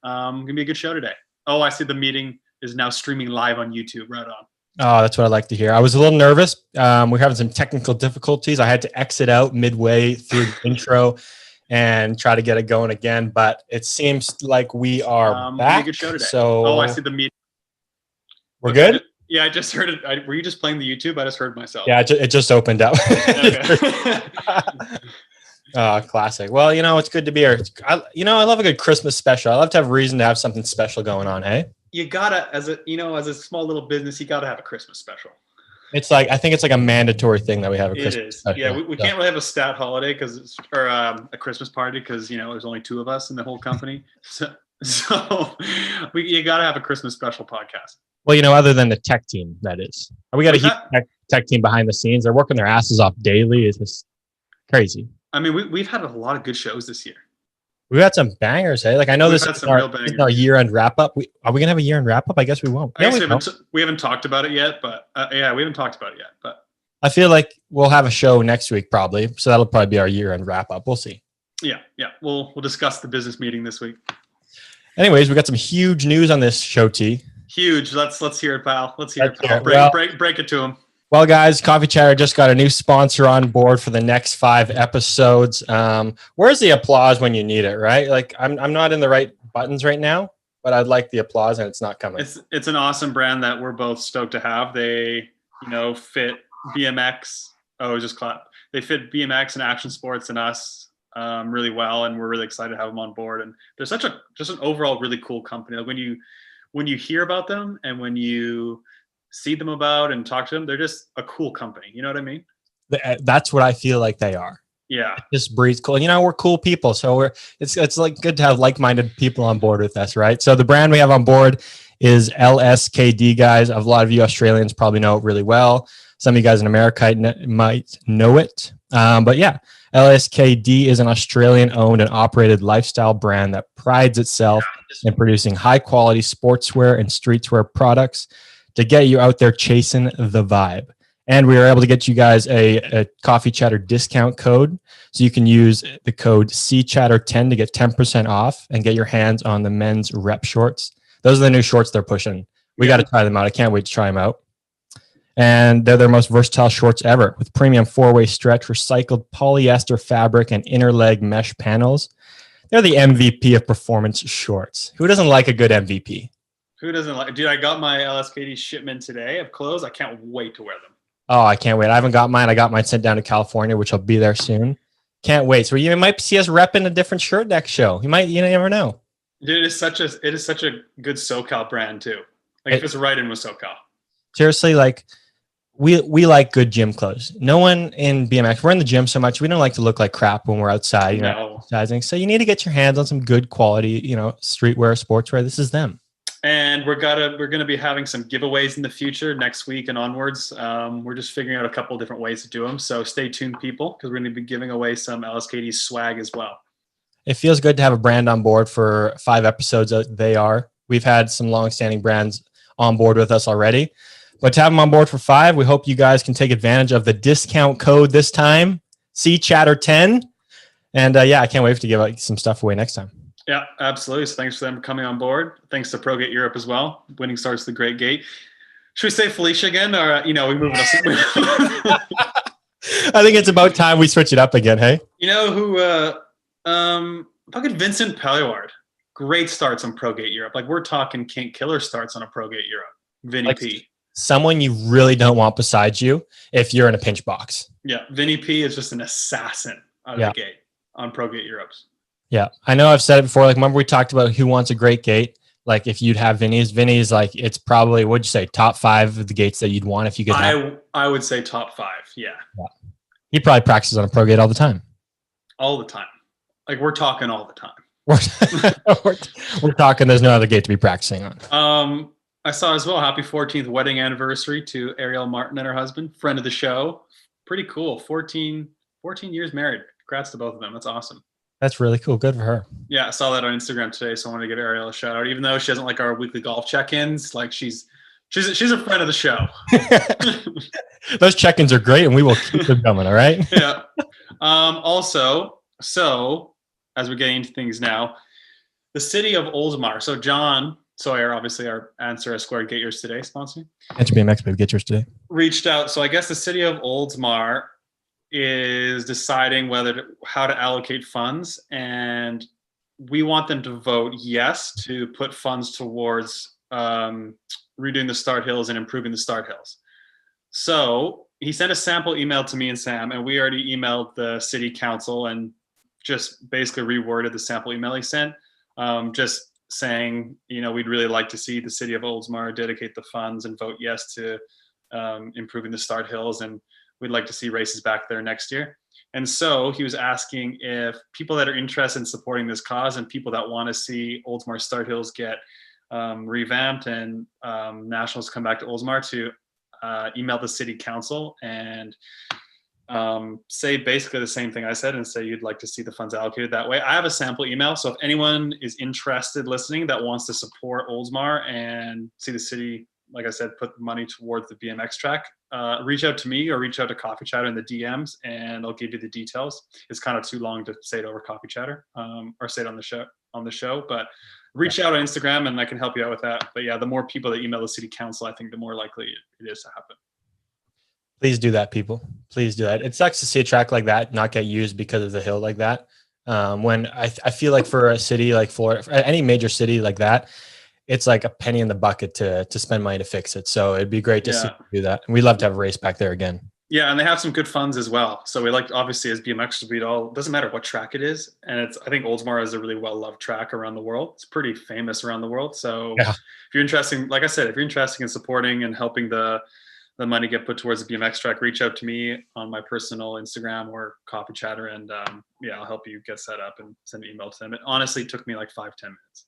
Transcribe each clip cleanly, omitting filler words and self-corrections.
Gonna be a good show today. Oh, I see the meeting is now streaming live on YouTube. Right on. Oh, that's what I like to hear. I was a little nervous. We're having some technical difficulties. I had to exit out midway through the intro and try to get it going again, but it seems like we are back. A good show today. So oh, I see the meeting. We're good? Yeah, I just heard it. Were you just playing the YouTube? I just heard myself. Yeah, it just opened up. Classic. Well, it's good to be here. I love a good Christmas special. I love to have a reason to have something special going on. Hey, you gotta, as a small little business, you gotta have a Christmas special. I think it's like a mandatory thing that we have a Christmas special. Yeah, we can't really have a stat holiday or a Christmas party because there's only two of us in the whole company. So you gotta have a Christmas special podcast. Well, other than the tech team, that is. We got a huge tech team behind the scenes. They're working their asses off daily. It's just crazy. I mean, we've had a lot of good shows this year. We've had some bangers, hey? Like, I know this is our year-end wrap-up. Are we going to have a year-end wrap-up? I guess we won't. We haven't talked about it yet, but we haven't talked about it yet. But I feel like we'll have a show next week probably, so that'll probably be our year-end wrap-up. We'll see. Yeah. We'll discuss the business meeting this week. Anyways, we got some huge news on this show, T. Huge. Let's hear it, pal. Let's hear it, pal. Break it to him. Well, guys, Coffee Chatter just got a new sponsor on board for the next 5 episodes. Where's the applause when you need it, right? Like, I'm not in the right buttons right now, but I'd like the applause, and it's not coming. It's an awesome brand that we're both stoked to have. They, fit BMX. Oh, just clap. They fit BMX and action sports and us really well, and we're really excited to have them on board. And they're just an overall really cool company. Like when you hear about them and when you see them about and talk to them, they're just a cool company. You know what I mean? That's what I feel like they are. Yeah. It just breathes cool. We're cool people. So it's like good to have like-minded people on board with us, right? So the brand we have on board is LSKD, guys. A lot of you Australians probably know it really well. Some of you guys in America might know it. But yeah, LSKD is an Australian-owned and operated lifestyle brand that prides itself in producing high-quality sportswear and streetwear products to get you out there chasing the vibe. And we were able to get you guys a Coffee Chatter discount code. So you can use the code CChatter10 to get 10% off and get your hands on the men's rep shorts. Those are the new shorts they're pushing. We got to try them out. I can't wait to try them out. And they're their most versatile shorts ever with premium 4-way stretch, recycled polyester fabric, and inner leg mesh panels. They're the MVP of performance shorts. Who doesn't like a good MVP? Who doesn't like? Dude, I got my LSKD shipment today of clothes. I can't wait to wear them. Oh, I can't wait. I haven't got mine. I got mine sent down to California, which will be there soon. Can't wait. So you might see us repping a different shirt next show. You never know. Dude, it is such a good SoCal brand too. Like if it's right in with SoCal. Seriously, like we like good gym clothes. No one in BMX, we're in the gym so much. We don't like to look like crap when we're outside, exercising. So you need to get your hands on some good quality, streetwear, sportswear. This is them. And we're gonna be having some giveaways in the future next week and onwards. We're just figuring out a couple of different ways to do them. So stay tuned, people, because we're gonna be giving away some LSKD swag as well. It feels good to have a brand on board for 5 episodes. We've had some long-standing brands on board with us already, but to have them on board for 5, we hope you guys can take advantage of the discount code this time, CChatter10. And I can't wait to give some stuff away next time. Yeah, absolutely. So thanks for them coming on board. Thanks to ProGate Europe as well. Winning starts the great gate. Should we say Felicia again, or we move it? I think it's about time we switch it up again. Hey, fucking Vincent Paillard. Great starts on ProGate Europe. Like we're talking killer starts on a ProGate Europe. Vinny P. Someone you really don't want beside you if you're in a pinch box. Yeah, Vinny P is just an assassin out of the gate on ProGate Europe's. Yeah, I know I've said it before. Like, remember we talked about who wants a great gate? Like, if you'd have Vinny's like, it's probably, what'd you say, top 5 of the gates that you'd want if you could have? I would say top 5, yeah. He probably practices on a pro gate all the time. All the time. Like, we're talking all the time. We're talking there's no other gate to be practicing on. I saw as well, happy 14th wedding anniversary to Ariel Martin and her husband, friend of the show. Pretty cool. 14 years married. Congrats to both of them. That's awesome. That's really cool. Good for her. Yeah, I saw that on Instagram today, so I wanted to give Ariel a shout out. Even though she doesn't like our weekly golf check-ins, like she's a friend of the show. Those check-ins are great, and we will keep them coming. All right. Yeah. Also, so as we're getting into things now, The city of Oldsmar. So John Sawyer, obviously our answer as Squared Get Yours Today sponsor, Enter BMX, baby. Get yours today. reached out. So I guess the city of Oldsmar is deciding how to allocate funds, and we want them to vote yes to put funds towards redoing the start hills and improving the start hills. So he sent a sample email to me and Sam, and we already emailed the city council and just basically reworded the sample email he sent, just saying, we'd really like to see the city of Oldsmar dedicate the funds and vote yes to improving the start hills, and we'd like to see races back there next year. And so he was asking if people that are interested in supporting this cause and people that want to see Oldsmar start hills get revamped and nationals come back to Oldsmar to email the city council and say basically the same thing I said, and say you'd like to see the funds allocated that way. I have a sample email, so if anyone is interested listening that wants to support Oldsmar and see the city, like I said, put the money towards the BMX track, reach out to me or reach out to Coffee Chatter in the DMs, and I'll give you the details. It's kind of too long to say it over Coffee Chatter or say it on the show, but reach out on Instagram and I can help you out with that. But yeah, the more people that email the city council, I think the more likely it is to happen. Please do that, people. Please do that. It sucks to see a track like that not get used because of the hill like that. When I feel like for a city like Florida, for any major city like that, it's like a penny in the bucket to spend money to fix it. So it'd be great to see them do that. And we'd love to have a race back there again. Yeah, and they have some good funds as well. So we like, obviously, as BMX, it doesn't matter what track it is. And I think Oldsmar is a really well-loved track around the world. It's pretty famous around the world. So if you're interested, like I said, if you're interested in supporting and helping the money get put towards the BMX track, reach out to me on my personal Instagram or Coffee Chatter, and I'll help you get set up and send an email to them. It honestly took me like 5-10 minutes.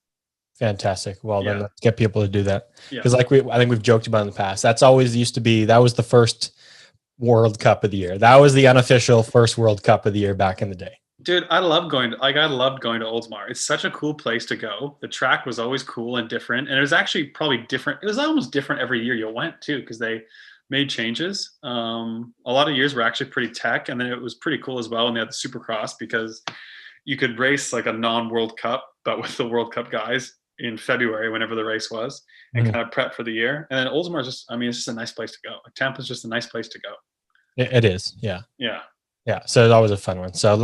Fantastic. Well, then let's get people to do that. Because I think we've joked about in the past, that was the first World Cup of the year. That was the unofficial first World Cup of the year back in the day. Dude, I loved going to Oldsmar. It's such a cool place to go. The track was always cool and different. And it was actually probably different. It was almost different every year you went too, because they made changes. A lot of years were actually pretty tech. And then it was pretty cool as well when they had the Supercross, because you could race like a non-World Cup, but with the World Cup guys in February, whenever the race was, and kind of prep for the year. And then Oldsmar is it's just a nice place to go. Like, Tampa's just a nice place to go. It is. Yeah. Yeah. Yeah. So it's always a fun one. So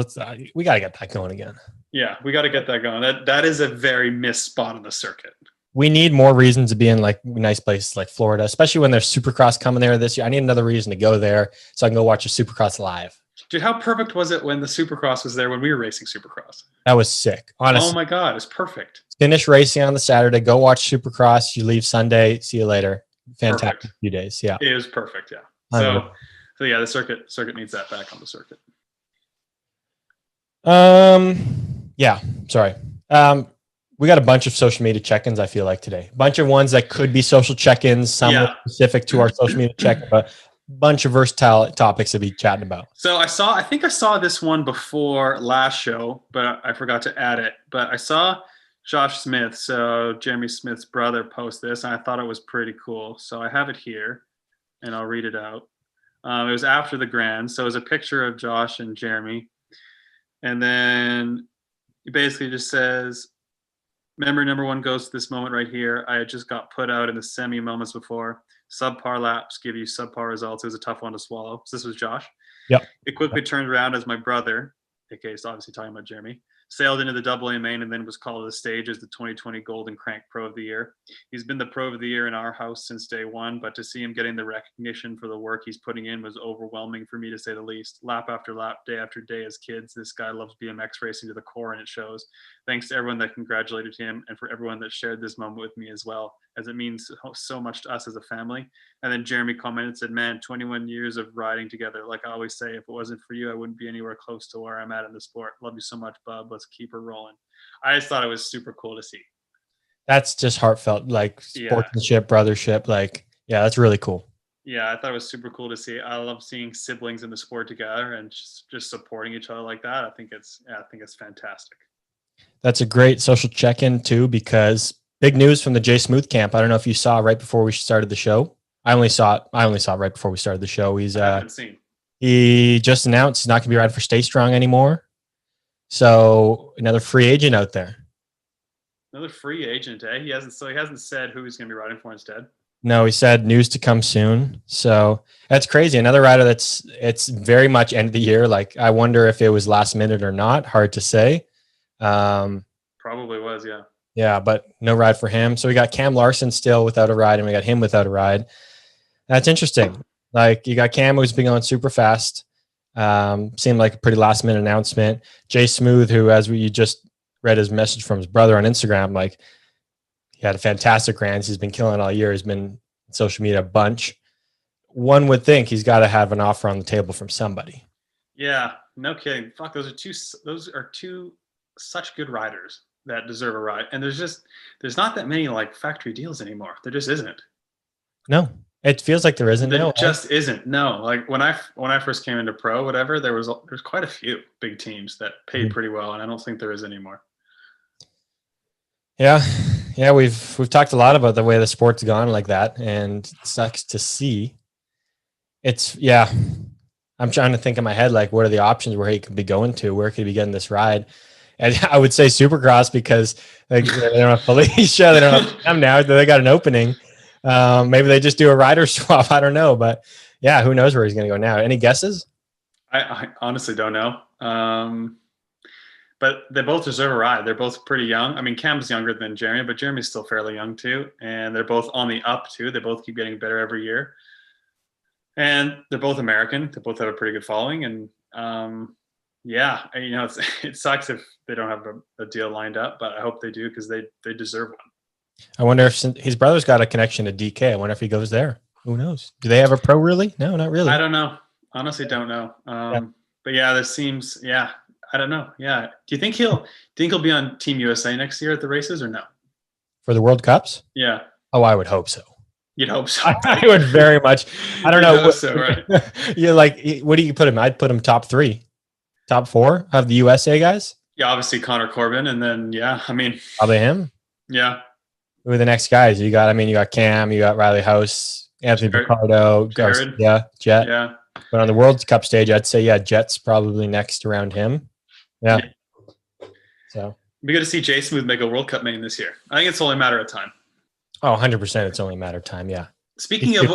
we got to get that going again. Yeah. We got to get that going. That is a very missed spot on the circuit. We need more reasons to be in like nice places like Florida, especially when there's Supercross coming there this year. I need another reason to go there so I can go watch a Supercross live. Dude, how perfect was it when the Supercross was there when we were racing Supercross? That was sick. Honestly. Oh my God, it's perfect. Finish racing on the Saturday, go watch Supercross. You leave Sunday. See you later. Fantastic few days. Yeah. It was perfect. Yeah. So yeah, the circuit needs that back on the circuit. Yeah. Sorry. We got a bunch of social media check-ins, I feel like, today. A bunch of ones that could be social check-ins, some are specific to our social media check-in, but bunch of versatile topics to be chatting about. So I think I saw this one before last show, but I forgot to add it. But I saw Josh Smith, so Jeremy Smith's brother, post this, and I thought it was pretty cool. So I have it here, and I'll read it out. It was after the Grand, so it was a picture of Josh and Jeremy. And then he basically just says, memory number one goes to this moment right here. I had just got put out in the semi moments before. Subpar laps give you subpar results. It was a tough one to swallow. So this was Josh. Yep. It quickly turned around as my brother, aka is obviously talking about Jeremy, sailed into the AA main and then was called to the stage as the 2020 Golden Crank Pro of the Year. He's been the Pro of the Year in our house since day one, but to see him getting the recognition for the work he's putting in was overwhelming for me, to say the least. Lap after lap, day after day as kids, this guy loves BMX racing to the core, and it shows. Thanks to everyone that congratulated him and for everyone that shared this moment with me as well, as it means so much to us as a family. And then Jeremy commented and said, man, 21 years of riding together. Like I always say, if it wasn't for you, I wouldn't be anywhere close to where I'm at in the sport. Love you so much, bub. Let's keep her rolling. I just thought it was super cool to see. That's just heartfelt, like sportsmanship, brothership. Like, yeah, that's really cool. Yeah, I thought it was super cool to see. I love seeing siblings in the sport together and just supporting each other like that. I think it's fantastic. That's a great social check-in too, because big news from the Jay Smooth camp. I don't know if you saw right before we started the show. I only saw it right before we started the show. He just announced he's not going to be riding for Stay Strong anymore. So another free agent out there. Another free agent, eh? He hasn't said who he's going to be riding for instead. No, he said news to come soon. So that's crazy. Another rider it's very much end of the year. Like I wonder if it was last minute or not. Hard to say. Probably was, yeah. Yeah, but no ride for him. So we got Cam Larson still without a ride, and we got him without a ride. That's interesting. Like you got Cam who's been going super fast. Seemed like a pretty last minute announcement. Jay Smooth, who you just read his message from his brother on Instagram, like he had a fantastic rant. He's been killing it all year. He's been on social media a bunch. One would think he's got to have an offer on the table from somebody. Yeah, no kidding. Fuck, those are two such good riders that deserve a ride. And there's not that many like factory deals anymore. There just isn't. No, it feels like there isn't. There just isn't. No, like when I first came into pro, whatever, there's quite a few big teams that paid pretty well, and I don't think there is anymore. Yeah, we've talked a lot about the way the sport's gone like that, and it sucks to see. I'm trying to think in my head, like, what are the options where he could be going to? Where could he be getting this ride? And I would say Supercross because like, they don't have Felicia, they don't have them now. They got an opening. Maybe they just do a rider swap. I don't know, but yeah, who knows where he's going to go now? Any guesses? I honestly don't know. But they both deserve a ride. They're both pretty young. I mean, Cam's younger than Jeremy, but Jeremy's still fairly young too. And they're both on the up too. They both keep getting better every year. And they're both American. They both have a pretty good following. And it sucks if they don't have a deal lined up, but I hope they do because they deserve one. I wonder if his brother's got a connection to DK. I wonder if he goes there. Who knows? Do they have a pro really? No, not really. I don't know. Honestly, don't know. But yeah, there seems, I don't know. Yeah. Do you think he'll be on Team USA next year at the races or no? For the World Cups? Yeah. Oh, I would hope so. You'd hope so. I would very much. I don't know. So, right? Yeah, like, what do you put him? I'd put him top 3, top 4 of the USA guys. Yeah, obviously Connor Corbin, and then probably him. Yeah. Who are the next guys? You got Cam, you got Riley House, Anthony Picardo, Jet. Yeah. But on the World Cup stage, I'd say Jet's probably next around him. Yeah. So it'd be good to see Jay Smooth make a World Cup main this year. I think it's only a matter of time. Oh, 100%. It's only a matter of time. Yeah. Speaking of,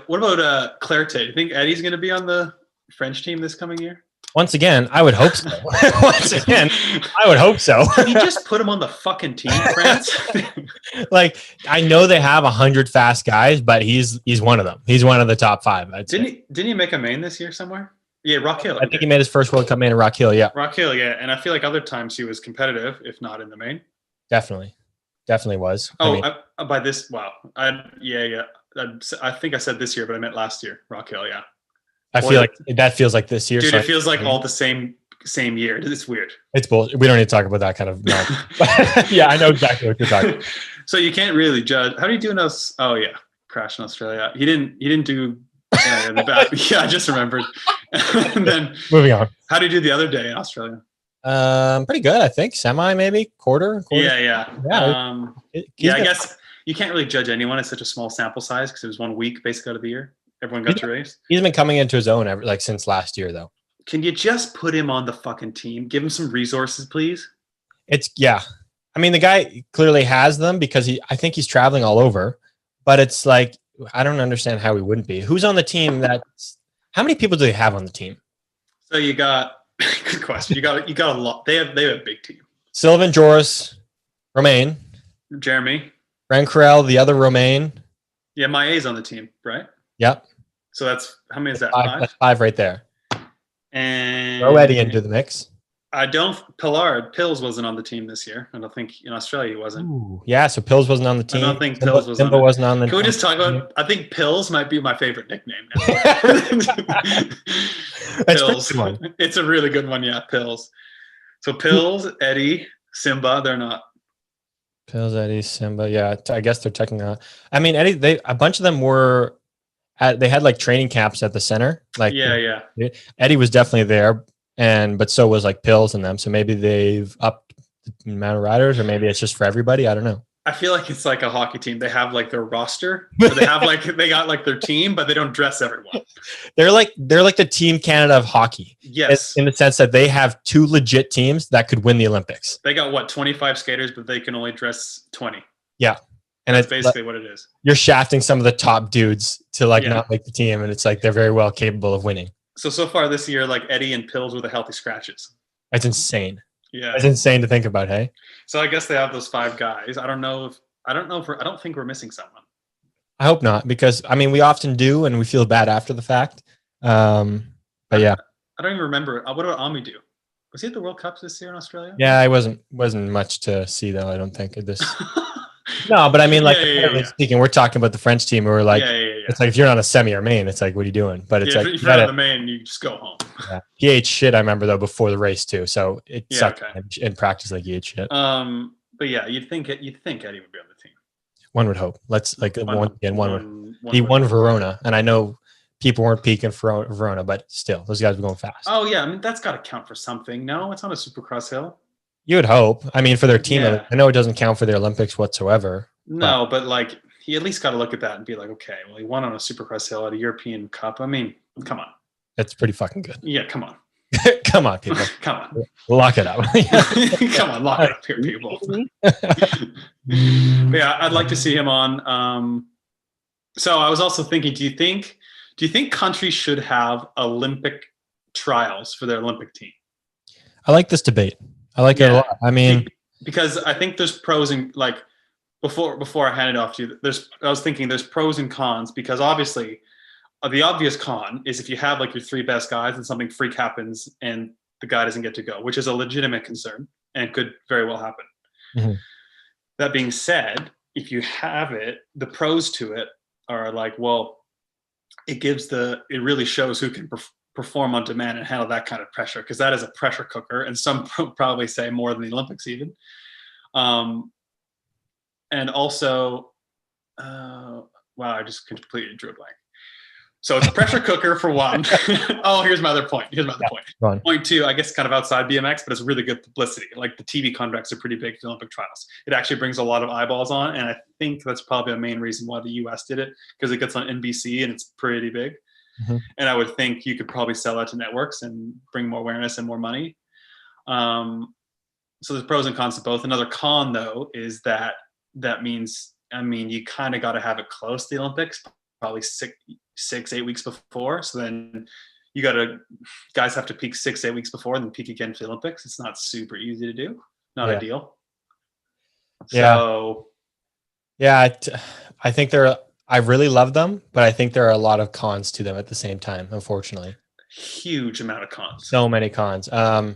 what about Clarté? You think Eddie's going to be on the French team this coming year? Once again, I would hope so. I would hope so. Can you just put him on the fucking team, France? Like, I know they have 100 fast guys, but he's one of them. He's one of the top 5. Didn't he make a main this year somewhere? Yeah, Rock Hill. I think he made his first World Cup main in Rock Hill. Yeah. Rock Hill, yeah. And I feel like other times he was competitive, if not in the main. Definitely was. By this, wow. I think I said this year, but I meant last year. Rock Hill, yeah. I feel like that feels like this year. Dude, it feels like all the same year. It's weird. It's bullshit. We don't need to talk about that kind of nonsense. Yeah, I know exactly what you're talking about. So you can't really judge. How do you do in us? Oh yeah, crash in Australia. He didn't do the back. Yeah, I just remembered. And then moving on. How do you do the other day in Australia? Pretty good, I think. Semi, maybe quarter. Yeah. I guess you can't really judge anyone. It's such a small sample size because it was 1 week basically out of the year. Everyone got to race. He's been coming into his own since last year, though. Can you just put him on the fucking team? Give him some resources, please. I mean, the guy clearly has them because I think he's traveling all over. But it's like, I don't understand how he wouldn't be. Who's on the team? How many people do they have on the team? So you got good question. You got a lot. They have a big team. Sylvain, Joris, Romain, Jeremy, Rancarel, the other Romain. Yeah, Maia's on the team, right? Yep. So that's how many is that? 5? That's 5 right there. And throw Eddie into the mix. Pills wasn't on the team this year. I don't think in Australia he wasn't. Ooh, yeah, so Pills wasn't on the team. I don't think Pills wasn't on the team. Can we just talk about, I think Pills might be my favorite nickname now. Pills. It's a really good one, yeah, Pills. So Pills, Eddie, Simba, they're not. Pills, Eddie, Simba, yeah. I guess they're taking I mean, Eddie, a bunch of them were they had like training camps at the center. Like Eddie was definitely there, but so was like Pills and them. So maybe they've upped the amount of riders, or maybe it's just for everybody. I don't know. I feel like it's like a hockey team. They have like their roster, or they have like they got like their team, but they don't dress everyone. They're like the Team Canada of hockey. Yes, in the sense that they have two legit teams that could win the Olympics. they got what 25 skaters, but they can only dress 20. Yeah, and That's it's basically what it is. You're shafting some of the top dudes to like Yeah. not make the team, and it's like they're very well capable of winning. So far this year, like Eddie and Pills were the healthy scratches. That's insane. Yeah. That's insane to think about. Hey, So I guess they have those 5 guys. I don't think we're missing someone. I hope not, because I mean we often do, and we feel bad after the fact. But yeah, I don't even remember. What did Ami do? Was he at the World Cups this year in Australia? yeah, I wasn't much to see though. I don't think this. No, but I mean, like Yeah. speaking, we're talking about the French team who are like, yeah. it's like if you're not a semi or main, it's like, what are you doing? But it's Yeah, like if you're out of the main, you just go home. yeah. He ate shit. I remember though before the race too, so it Yeah, sucked okay. in practice. Like he ate shit. But yeah, you'd think Eddie would be on the team. One would hope. Let's like one would. He would. won Verona, and I know people weren't peaking for Verona, but still, those guys were going fast. Oh yeah, I mean that's got to count for something. No, it's not a Supercross hill. You would hope. I mean, for their team, Yeah. I know it doesn't count for the Olympics whatsoever. No, but like he at least got to look at that and be like, okay, well he won on a Supercross hill at a European Cup. I mean, come on. That's pretty fucking good. Yeah, come on. Come on, people, Come on. lock it up. Come on, lock it up here, people. But yeah, I'd like to see him on. So I was also thinking, do you think countries should have Olympic trials for their Olympic team? I like this debate. I like it a Yeah. lot. I mean, Because I think there's pros and like before I hand it off to you, I was thinking there's pros and cons because obviously the obvious con is if you have like your 3 best guys and something freak happens and the guy doesn't get to go, which is a legitimate concern and could very well happen. Mhm. That being said, if you have it, the pros to it are like, well, it really shows who can perform on demand and handle that kind of pressure, because that is a pressure cooker, and some probably say more than the Olympics even. And also, wow, I just completely drew a blank. So it's a pressure cooker for one. Oh, here's my other point. go on. Point 2, I guess kind of outside BMX, but it's really good publicity. Like the TV contracts are pretty big for the Olympic trials. It actually brings a lot of eyeballs on, and I think that's probably a main reason why the US did it, because it gets on NBC and it's pretty big. Mhm. And I would think you could probably sell that to networks and bring more awareness and more money. So there's pros and cons to both. Another con, though, is that means, I mean, you kind of got to have it close to the Olympics, probably 6-8 weeks before. So then guys have to peak 6-8 weeks before and then peak again for the Olympics. It's not super easy to do. Not ideal. Yeah. So Yeah, I think I really love them, but I think there are a lot of cons to them at the same time, unfortunately. huge amount of cons. So many cons. Why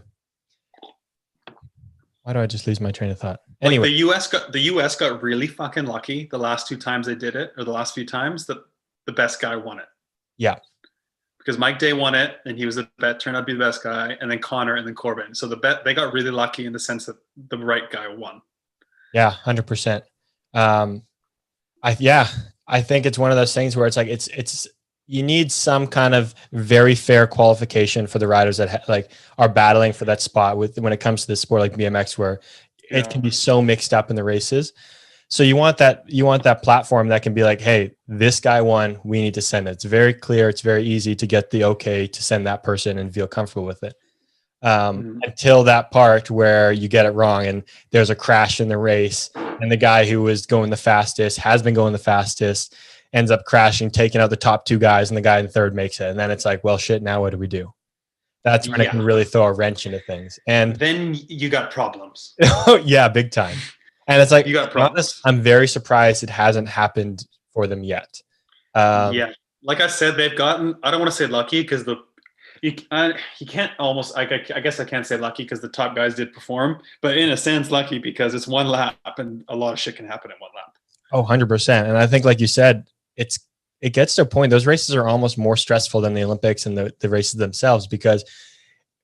do I just lose my train of thought? Like Anyway, the US got really fucking lucky the last 2 times they did it, or the last few times that the best guy won it. Yeah. Because Mike Day won it, and he was turned out to be the best guy, and then Connor, and then Corbin. So they got really lucky in the sense that the right guy won. yeah, 100%. I think it's one of those things where it's like it's you need some kind of very fair qualification for the riders that are battling for that spot when it comes to this sport like BMX, where it can be so mixed up in the races. So you want that platform that can be like, hey, this guy won, we need to send it. It's very clear. It's very easy to get the okay to send that person and feel comfortable with it. Until that part where you get it wrong and there's a crash in the race and the guy who was going the fastest, has been going the fastest, ends up crashing, taking out the top 2 guys, and the guy in third makes it. And then it's like, well, shit, now what do we do? That's when it can really throw a wrench into things. And then you got problems. yeah, big time. And it's like, You got problems. I'm very surprised it hasn't happened for them yet. Yeah, like I said, they've gotten. I don't want to say lucky because you can't almost. I guess I can't say lucky because the top guys did perform, but in a sense, lucky because it's 1 lap and a lot of shit can happen in 1 lap. Oh, 100%. And I think, like you said, it gets to a point. Those races are almost more stressful than the Olympics and the races themselves, because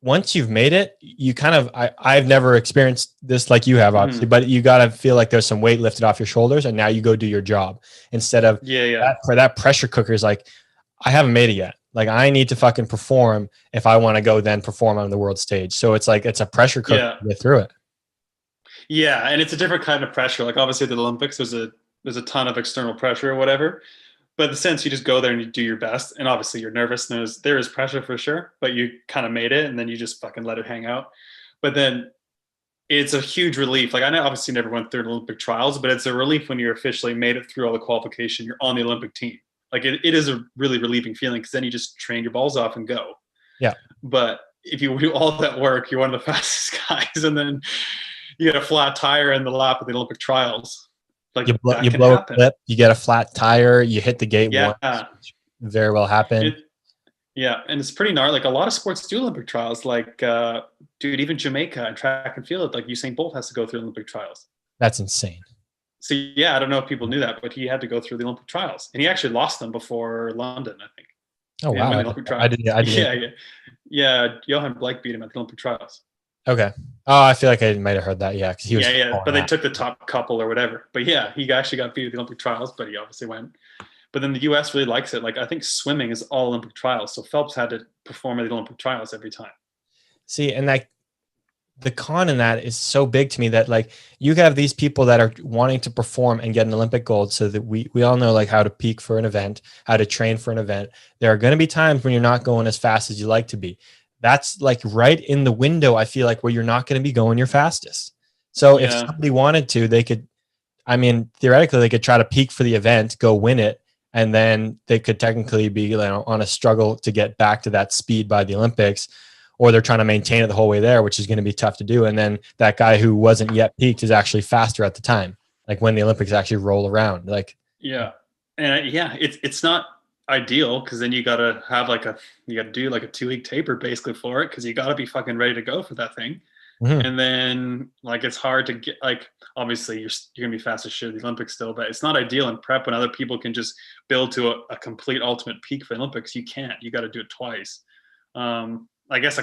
once you've made it, you kind of, I've never experienced this like you have, obviously, but you got to feel like there's some weight lifted off your shoulders and now you go do your job instead of that pressure cooker is like, I haven't made it yet. Like I need to fucking perform if I want to go then perform on the world stage. So it's like, it's a pressure cooker to get through it. Yeah, and it's a different kind of pressure. Like obviously at the Olympics, there's a ton of external pressure or whatever. But in the sense you just go there and you do your best, and obviously you're nervous. And there is pressure for sure, but you kind of made it, and then you just fucking let it hang out. But then it's a huge relief. Like I know obviously never went through an Olympic trials, but it's a relief when you're officially made it through all the qualification. You're on the Olympic team. Like it is a really relieving feeling because then you just train your balls off and go. Yeah. But if you do all that work, you're one of the fastest guys, and then you get a flat tire in the lap of the Olympic trials. Like You that can blow a happen. clip, you get a flat tire, you hit the gate Yeah. once, which very well happen. Yeah, and it's pretty gnarly. Like a lot of sports do Olympic trials. Like, dude, even Jamaica and track and field, like Usain Bolt has to go through Olympic trials. That's insane. So yeah, I don't know if people knew that, but he had to go through the Olympic trials, and he actually lost them before London, I think. Oh Yeah, wow! when the Olympic trials. I did. Yeah. Johan Blake beat him at the Olympic trials. Okay. Oh, I feel like I might have heard that. Yeah, because he was. Yeah. But they took the top couple or whatever. But yeah, he actually got beat at the Olympic trials, but he obviously went. But then the U.S. really likes it. Like I think swimming is all Olympic trials, so Phelps had to perform at the Olympic trials every time. See, and like the con in that is so big to me that like you have these people that are wanting to perform and get an Olympic gold, so that we all know like how to peak for an event, how to train for an event. There are going to be times when you're not going as fast as you like to be. That's like right in the window, I feel like, where you're not going to be going your fastest. So if somebody wanted to, they could, I mean, theoretically, they could try to peak for the event, go win it, and then they could technically be on a struggle to get back to that speed by the Olympics, or they're trying to maintain it the whole way there, which is going to be tough to do. And then that guy who wasn't yet peaked is actually faster at the time, like when the Olympics actually roll around. Like, yeah, and it's not ideal because then you gotta do like a 2-week taper basically for it because you gotta be fucking ready to go for that thing. mm-hmm. And then like it's hard to get, like obviously you're gonna be fast as shit at the Olympics still, but it's not ideal in prep when other people can just build to a complete ultimate peak for the Olympics. You can't. You got to do it twice. I guess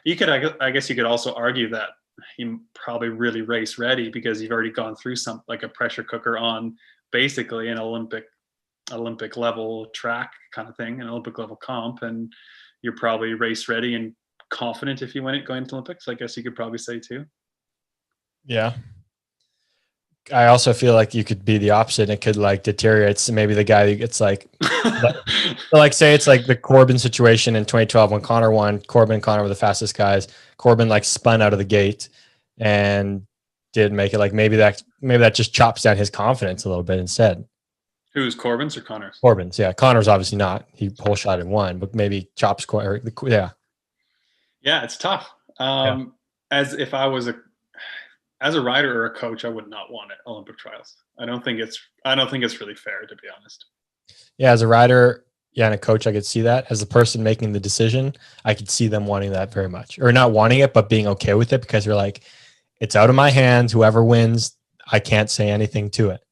you could also argue that you probably really race ready because you've already gone through some like a pressure cooker on basically an Olympic level track kind of thing, an Olympic level comp, and you're probably race ready and confident if you win it going to Olympics. I guess you could probably say too. Yeah. I also feel like you could be the opposite and it could like deteriorate. So maybe the guy who gets like say it's like the Corbin situation in 2012 when Connor won. Corbin and Connor were the fastest guys. Corbin like spun out of the gate and did make it. Like maybe that just chops down his confidence a little bit instead. Who's Corbin's or Connor's? Corbin's, yeah. Connor's obviously not. He whole shot and won, but maybe chops yeah. Yeah, it's tough. As if I was as a rider or a coach, I would not want it Olympic trials. I don't think it's really fair, to be honest. Yeah, as a rider, yeah, and a coach, I could see that. As the person making the decision, I could see them wanting that very much, or not wanting it, but being okay with it because they're like, it's out of my hands. Whoever wins, I can't say anything to it.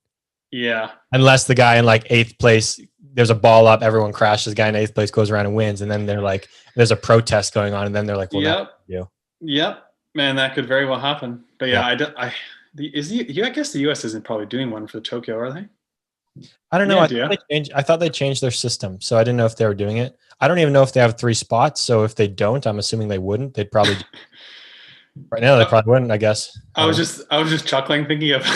Yeah. Unless the guy in like 8th place, there's a ball up, everyone crashes, the guy in 8th place goes around and wins. And then they're like, there's a protest going on. And then they're like, well, Yep. Man, that could very well happen. But yeah, I guess the US isn't probably doing one for Tokyo, are they? I don't know. I thought they changed their system. So I didn't know if they were doing it. I don't even know if they have 3 spots. So if they don't, I'm assuming they wouldn't. They'd probably right now they probably wouldn't, I guess. I was just chuckling thinking of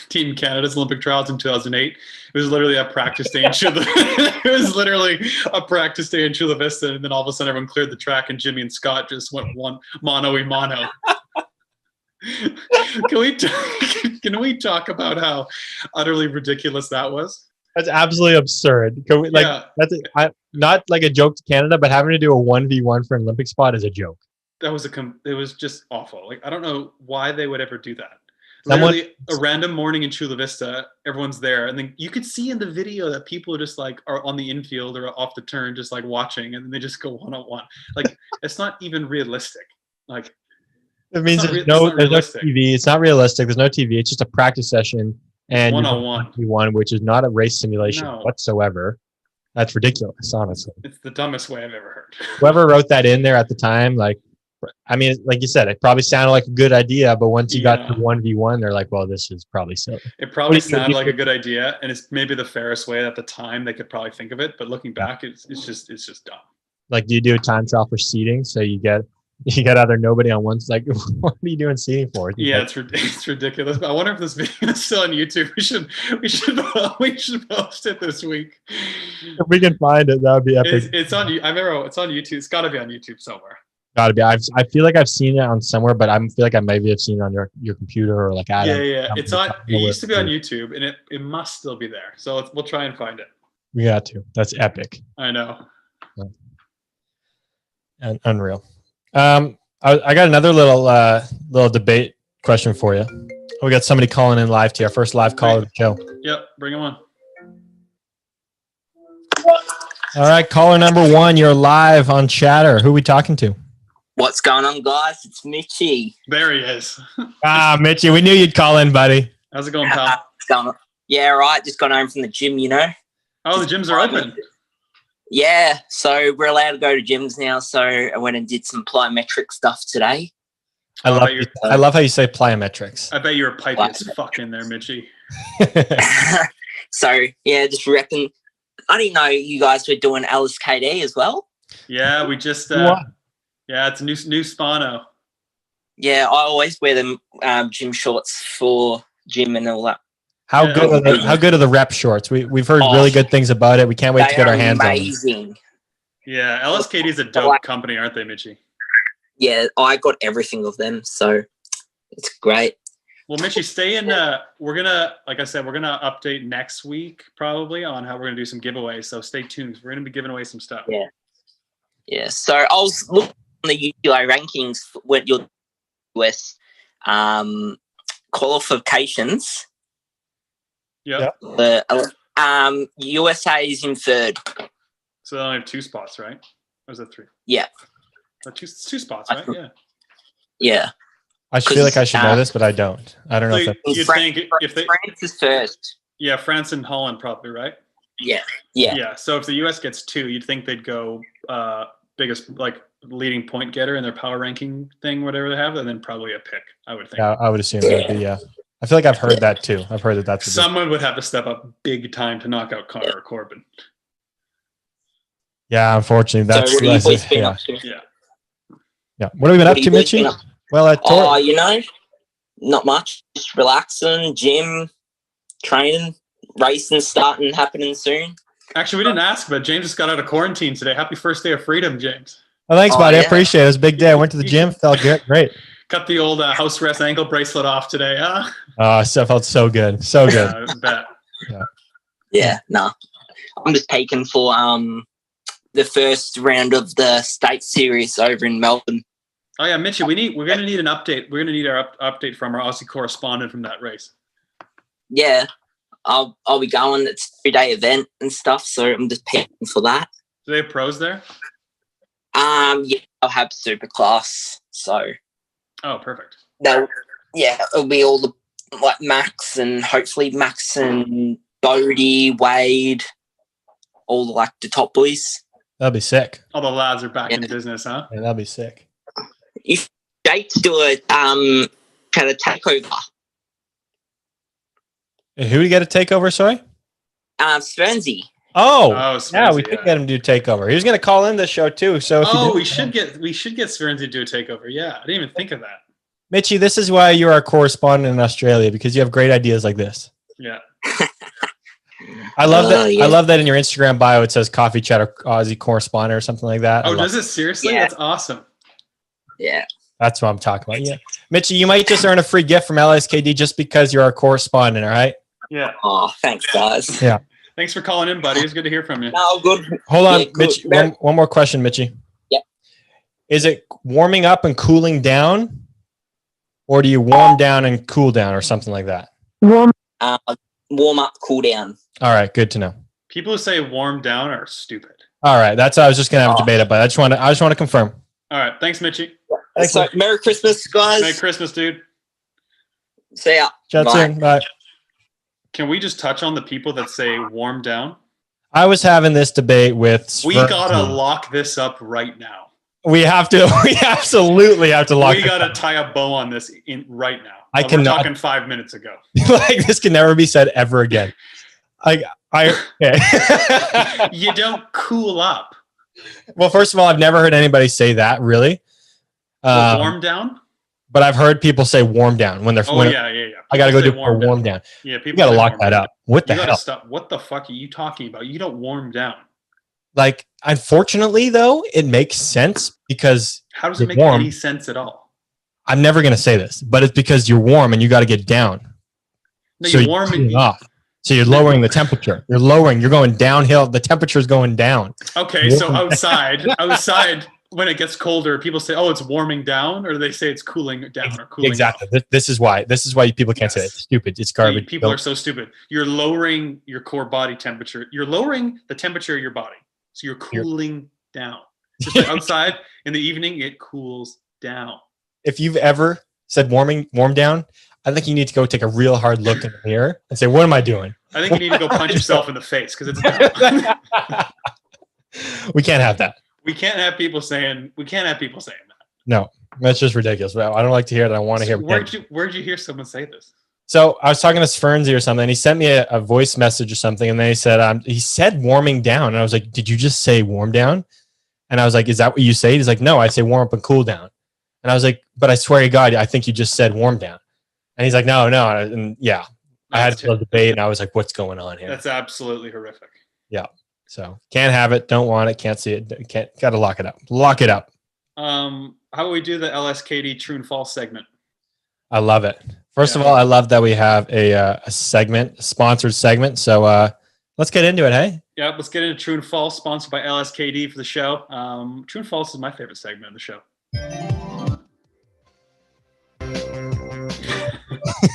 Team Canada's Olympic trials in 2008. It was literally a practice day in Chula. It was literally a practice day in Chula Vista, and then all of a sudden everyone cleared the track, and Jimmy and Scott just went one mano. Can we talk about how utterly ridiculous that was? That's absolutely absurd. That's not like a joke to Canada, but having to do a 1v1 for an Olympic spot is a joke. It was just awful. Like, I don't know why they would ever do that. Literally a random morning in Chula Vista, everyone's there. And then you could see in the video that people are just like are on the infield or off the turn, just like watching, and then they just go one-on-one. Like, it's not even realistic. Like, it means there's no TV. It's not realistic. There's no TV. It's just a practice session and one, which is not a race simulation whatsoever. That's ridiculous, honestly. It's the dumbest way I've ever heard. Whoever wrote that in there at the time, like, I mean, like you said, it probably sounded like a good idea, but once you got to 1v1, they're like, well, this is probably silly. It probably sounded like a good idea, and it's maybe the fairest way at the time they could probably think of it. But looking back, it's just dumb. Like, do you do a time trial for seating? So you get You got either nobody on one side. What are you doing seating for? Yeah, it's ridiculous. I wonder if this video is still on YouTube. We should post it this week. If we can find it, that would be epic. It's on. I remember it's on YouTube. It's got to be on YouTube somewhere. Gotta be. I feel like I've seen it on somewhere, but I feel like I maybe have seen it on your computer or like Adam. Yeah. It's on. It used to be on YouTube, and it must still be there. So we'll try and find it. We got to. That's epic. I know. And unreal. I got another little debate question for you. We got somebody calling in live to our first live call of the show. Yep, bring him on. All right, caller number 1, you're live on Chatter. Who are we talking to? What's going on, guys? It's Mitchy. There he is. Mitchy, we knew you'd call in, buddy. How's it going, pal? What's going on? Yeah, right. Just got home from the gym, you know. Oh, the gyms are open. Yeah, so we're allowed to go to gyms now. So I went and did some plyometric stuff today. I love how you say plyometrics. I bet you're pipey as fuck in there, Mitchy. So yeah, just reckon. I didn't know you guys were doing LSKD as well. Yeah, we just. Yeah, it's a new spawno. Yeah, I always wear them gym shorts for gym and all that. How good are the rep shorts? We've heard really good things about it. We can't wait to get our hands on them. Amazing. Yeah, LSKD is a dope company, aren't they, Mitchy? Yeah, I got everything of them, so it's great. Well, Mitchy, stay in. We're gonna, like I said, we're gonna update next week probably on how we're gonna do some giveaways. So stay tuned. We're gonna be giving away some stuff. Yeah. Yeah. So I was looking on the ULA rankings with your US qualifications. Yeah. The USA is in 3rd. So they only have 2 spots, right? Or is it 3? Yeah. Two spots, right? Yeah. Yeah. I feel like I should know this, but I don't. I don't know So if you'd think if they France is first. Yeah, France and Holland probably, right? Yeah. Yeah. Yeah. So if the US gets 2, you'd think they'd go biggest, like leading point getter in their power ranking thing, whatever they have, and then probably a pick, I would think. Yeah, I would assume that would be, yeah. I feel like I've heard that too. I've heard that that's someone would have to step up big time to knock out Connor or Corbin. Yeah, unfortunately, that's so what have you been up to? Yeah. Yeah. What have we been up to, Mitchy? Well, you know, not much. Just relaxing, gym, training, racing starting happening soon. Actually, we didn't ask, but James just got out of quarantine today. Happy first day of freedom, James. Oh, thanks, buddy. I appreciate it. It was a big day. I went to the gym. Felt good. Great. Cut the old house arrest ankle bracelet off today, huh? Oh, stuff felt so good. So good. I bet. Yeah, no. I'm just taking for the first round of the state series over in Melbourne. Oh yeah, Mitchy, we're gonna need an update. We're gonna need our update from our Aussie correspondent from that race. Yeah, I'll be going. It's a 3-day event and stuff, so I'm just paying for that. Do they have pros there? Yeah, I'll have super class. So. Oh, perfect. It'll be all the like Max and hopefully Max and Bodie, Wade, all the top boys. That'd be sick. All the lads are back in business, huh? Yeah, that'd be sick. If Jake to do a kind of takeover. Who did you get a takeover? Sorry. Svenzy. Oh, Svenzy, yeah, we could get him to do takeover. He was going to call in this show too. So we should get Svenzy to do a takeover. Yeah, I didn't even think of that. Mitchy, this is why you're our correspondent in Australia, because you have great ideas like this. Yeah. I love that. Yeah. I love that in your Instagram bio it says Coffee Chatter Aussie correspondent or something like that. Oh, does it seriously? Yeah. That's awesome. Yeah. That's what I'm talking about. Yeah. Mitchy, you might just earn a free gift from LSKD just because you're our correspondent, all right? Yeah. Oh, thanks, guys. Yeah. Thanks for calling in, buddy. It's good to hear from you. No, good. Hold on, Mitch. One more question, Mitchy. Yeah. Is it warming up and cooling down? Or do you warm down and cool down or something like that? Warm up, cool down. All right, good to know. People who say warm down are stupid. All right, that's I was just gonna have a debate about. I just want to confirm. All right, thanks, Mitchy. Thanks, so, Merry Christmas, guys. Merry Christmas, dude. See ya. Chat soon. Bye. Can we just touch on the people that say warm down? I was having this debate with. We gotta lock this up right now. We have to. We absolutely have to lock. We gotta tie a bow on this right now. I cannot. We're talking 5 minutes ago. Like this can never be said ever again. Okay. You don't cool up. Well, first of all, I've never heard anybody say that. Really, Warm down? But I've heard people say warm down when they're. Oh, when yeah. I got to go do People a say warm down. Yeah, You people got to say lock warm that down. up. What the You gotta hell? stop. What the fuck are you talking about? You don't warm down. Like, unfortunately, though, it makes sense because How does it you're make warm. any sense at all? I'm never going to say this, but it's because you're warm and you got to get down. No, So you're warm cooling and off. So you're lowering the temperature. You're going downhill. The temperature's going down. okay. So outside, when it gets colder, people say, "Oh, it's warming down," or they say it's cooling down or cooling Exactly. off. This is why people can't say it. It's stupid. It's garbage. People are so stupid. You're lowering your core body temperature. You're lowering the temperature of your body. So you're cooling down. Just like outside in the evening, it cools down. If you've ever said warm down, I think you need to go take a real hard look in the mirror and say, what am I doing? I think you need to go punch yourself in the face because it's down. We can't have that. We can't have people saying that. No, that's just ridiculous. Well, I don't like to hear it. I want to hear it. Where'd you hear someone say this? So I was talking to Sfernsy or something, and he sent me a voice message or something, and then he said warming down, and I was like, did you just say warm down? And I was like, is that what you say? He's like, no, I say warm up and cool down. And I was like, but I swear to God, I think you just said warm down. And he's like, no. And yeah, I had a debate, and I was like, what's going on here? That's absolutely horrific. Yeah. So can't have it, don't want it, can't see it, got to lock it up. Lock it up. How about we do the LSKD true and false segment? I love it. First of all, I love that we have a sponsored segment. So let's get into it, hey? Yeah, let's get into true and false, sponsored by LSKD for the show. True and false is my favorite segment of the show.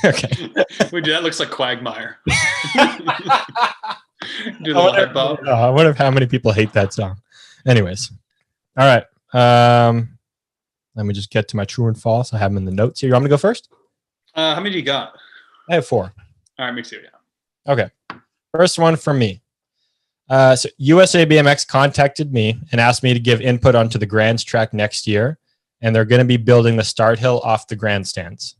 Okay. That looks like Quagmire. Do the live bob. I wonder how many people hate that song. Anyways. All right. Let me just get to my true and false. I have them in the notes here. You want me to go first? How many do you got? I have 4. All right, me too, yeah. Okay. First one from me. So USA BMX contacted me and asked me to give input onto the Grands track next year. And they're going to be building the start hill off the grandstands.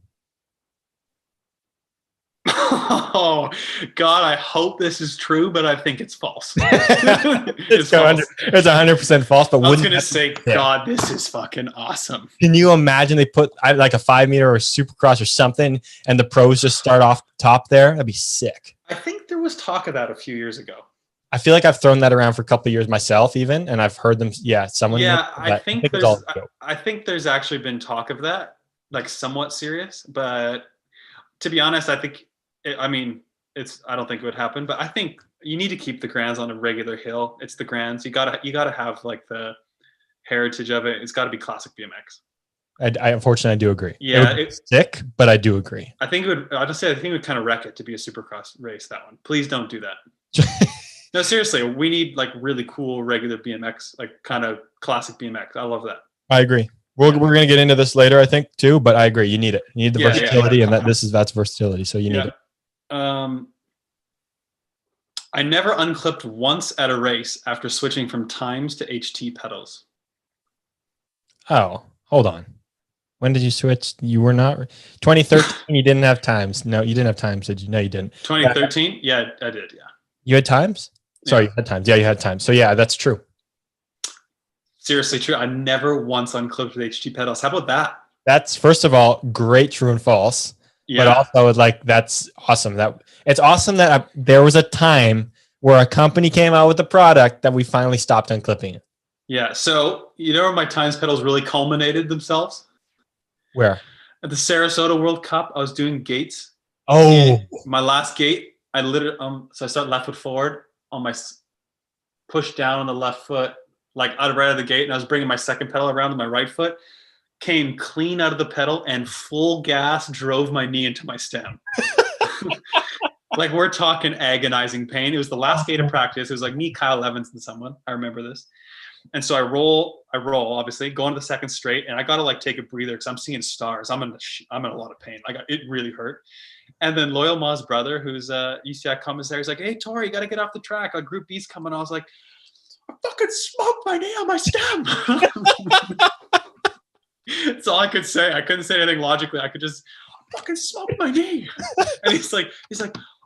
Oh, God, I hope this is true, but I think it's false. It's 100% false. But I was going to say, God, this is fucking awesome. Can you imagine they put like a 5 meter or a supercross or something and the pros just start off top there? That'd be sick. I think there was talk of that a few years ago. I feel like I've thrown that around for a couple of years myself even, and I've heard them. Yeah, someone. Yeah, I think there's actually been talk of that, like somewhat serious. But to be honest, I think, I don't think it would happen. But I think you need to keep the Grands on a regular hill. It's the Grands. You gotta have like the heritage of it. It's got to be classic BMX. I unfortunately I do agree. Yeah, it's sick, but I do agree. I think it would. I think it would kind of wreck it to be a supercross race. That one. Please don't do that. No, seriously, we need like really cool regular BMX, like kind of classic BMX. I love that. I agree. We're going to get into this later, I think, too, but I agree. You need it. You need the versatility, and that's versatility. So you need it. I never unclipped once at a race after switching from times to HT pedals. Oh, hold on. When did you switch? You were not 2013. You didn't have times. No, you didn't have times, did you? No, you didn't. 2013? Yeah, I did. Yeah. You had times? Sorry, you had times. Yeah, you had times. So yeah, that's true. Seriously true. I never once unclipped with HT pedals. How about that? That's, first of all, great true and false. Yeah. But also, like, that's awesome. It's awesome that there was a time where a company came out with a product that we finally stopped unclipping it. Yeah. So you know where my times pedals really culminated themselves? Where? At the Sarasota World Cup, I was doing gates. Oh. My last gate, I literally so I start left foot forward on my push down on the left foot, like right out of the gate, and I was bringing my second pedal around with my right foot, came clean out of the pedal and full gas drove my knee into my stem. Like, we're talking agonizing pain. It was the last gate of practice. It was like me, Kyle Evans, and someone. I remember this. And so I roll, obviously, go into the second straight, and I got to like take a breather because I'm seeing stars. I'm in a lot of pain. It really hurt. And then Loyal Ma's brother, who's a UCI commissary, he's like, "Hey, Tori, you got to get off the track. Like, Group B's coming." I was like, "I fucking smoked my knee on my stem." That's all I could say. I couldn't say anything logically. I could just fucking smoke my knee. And he's like,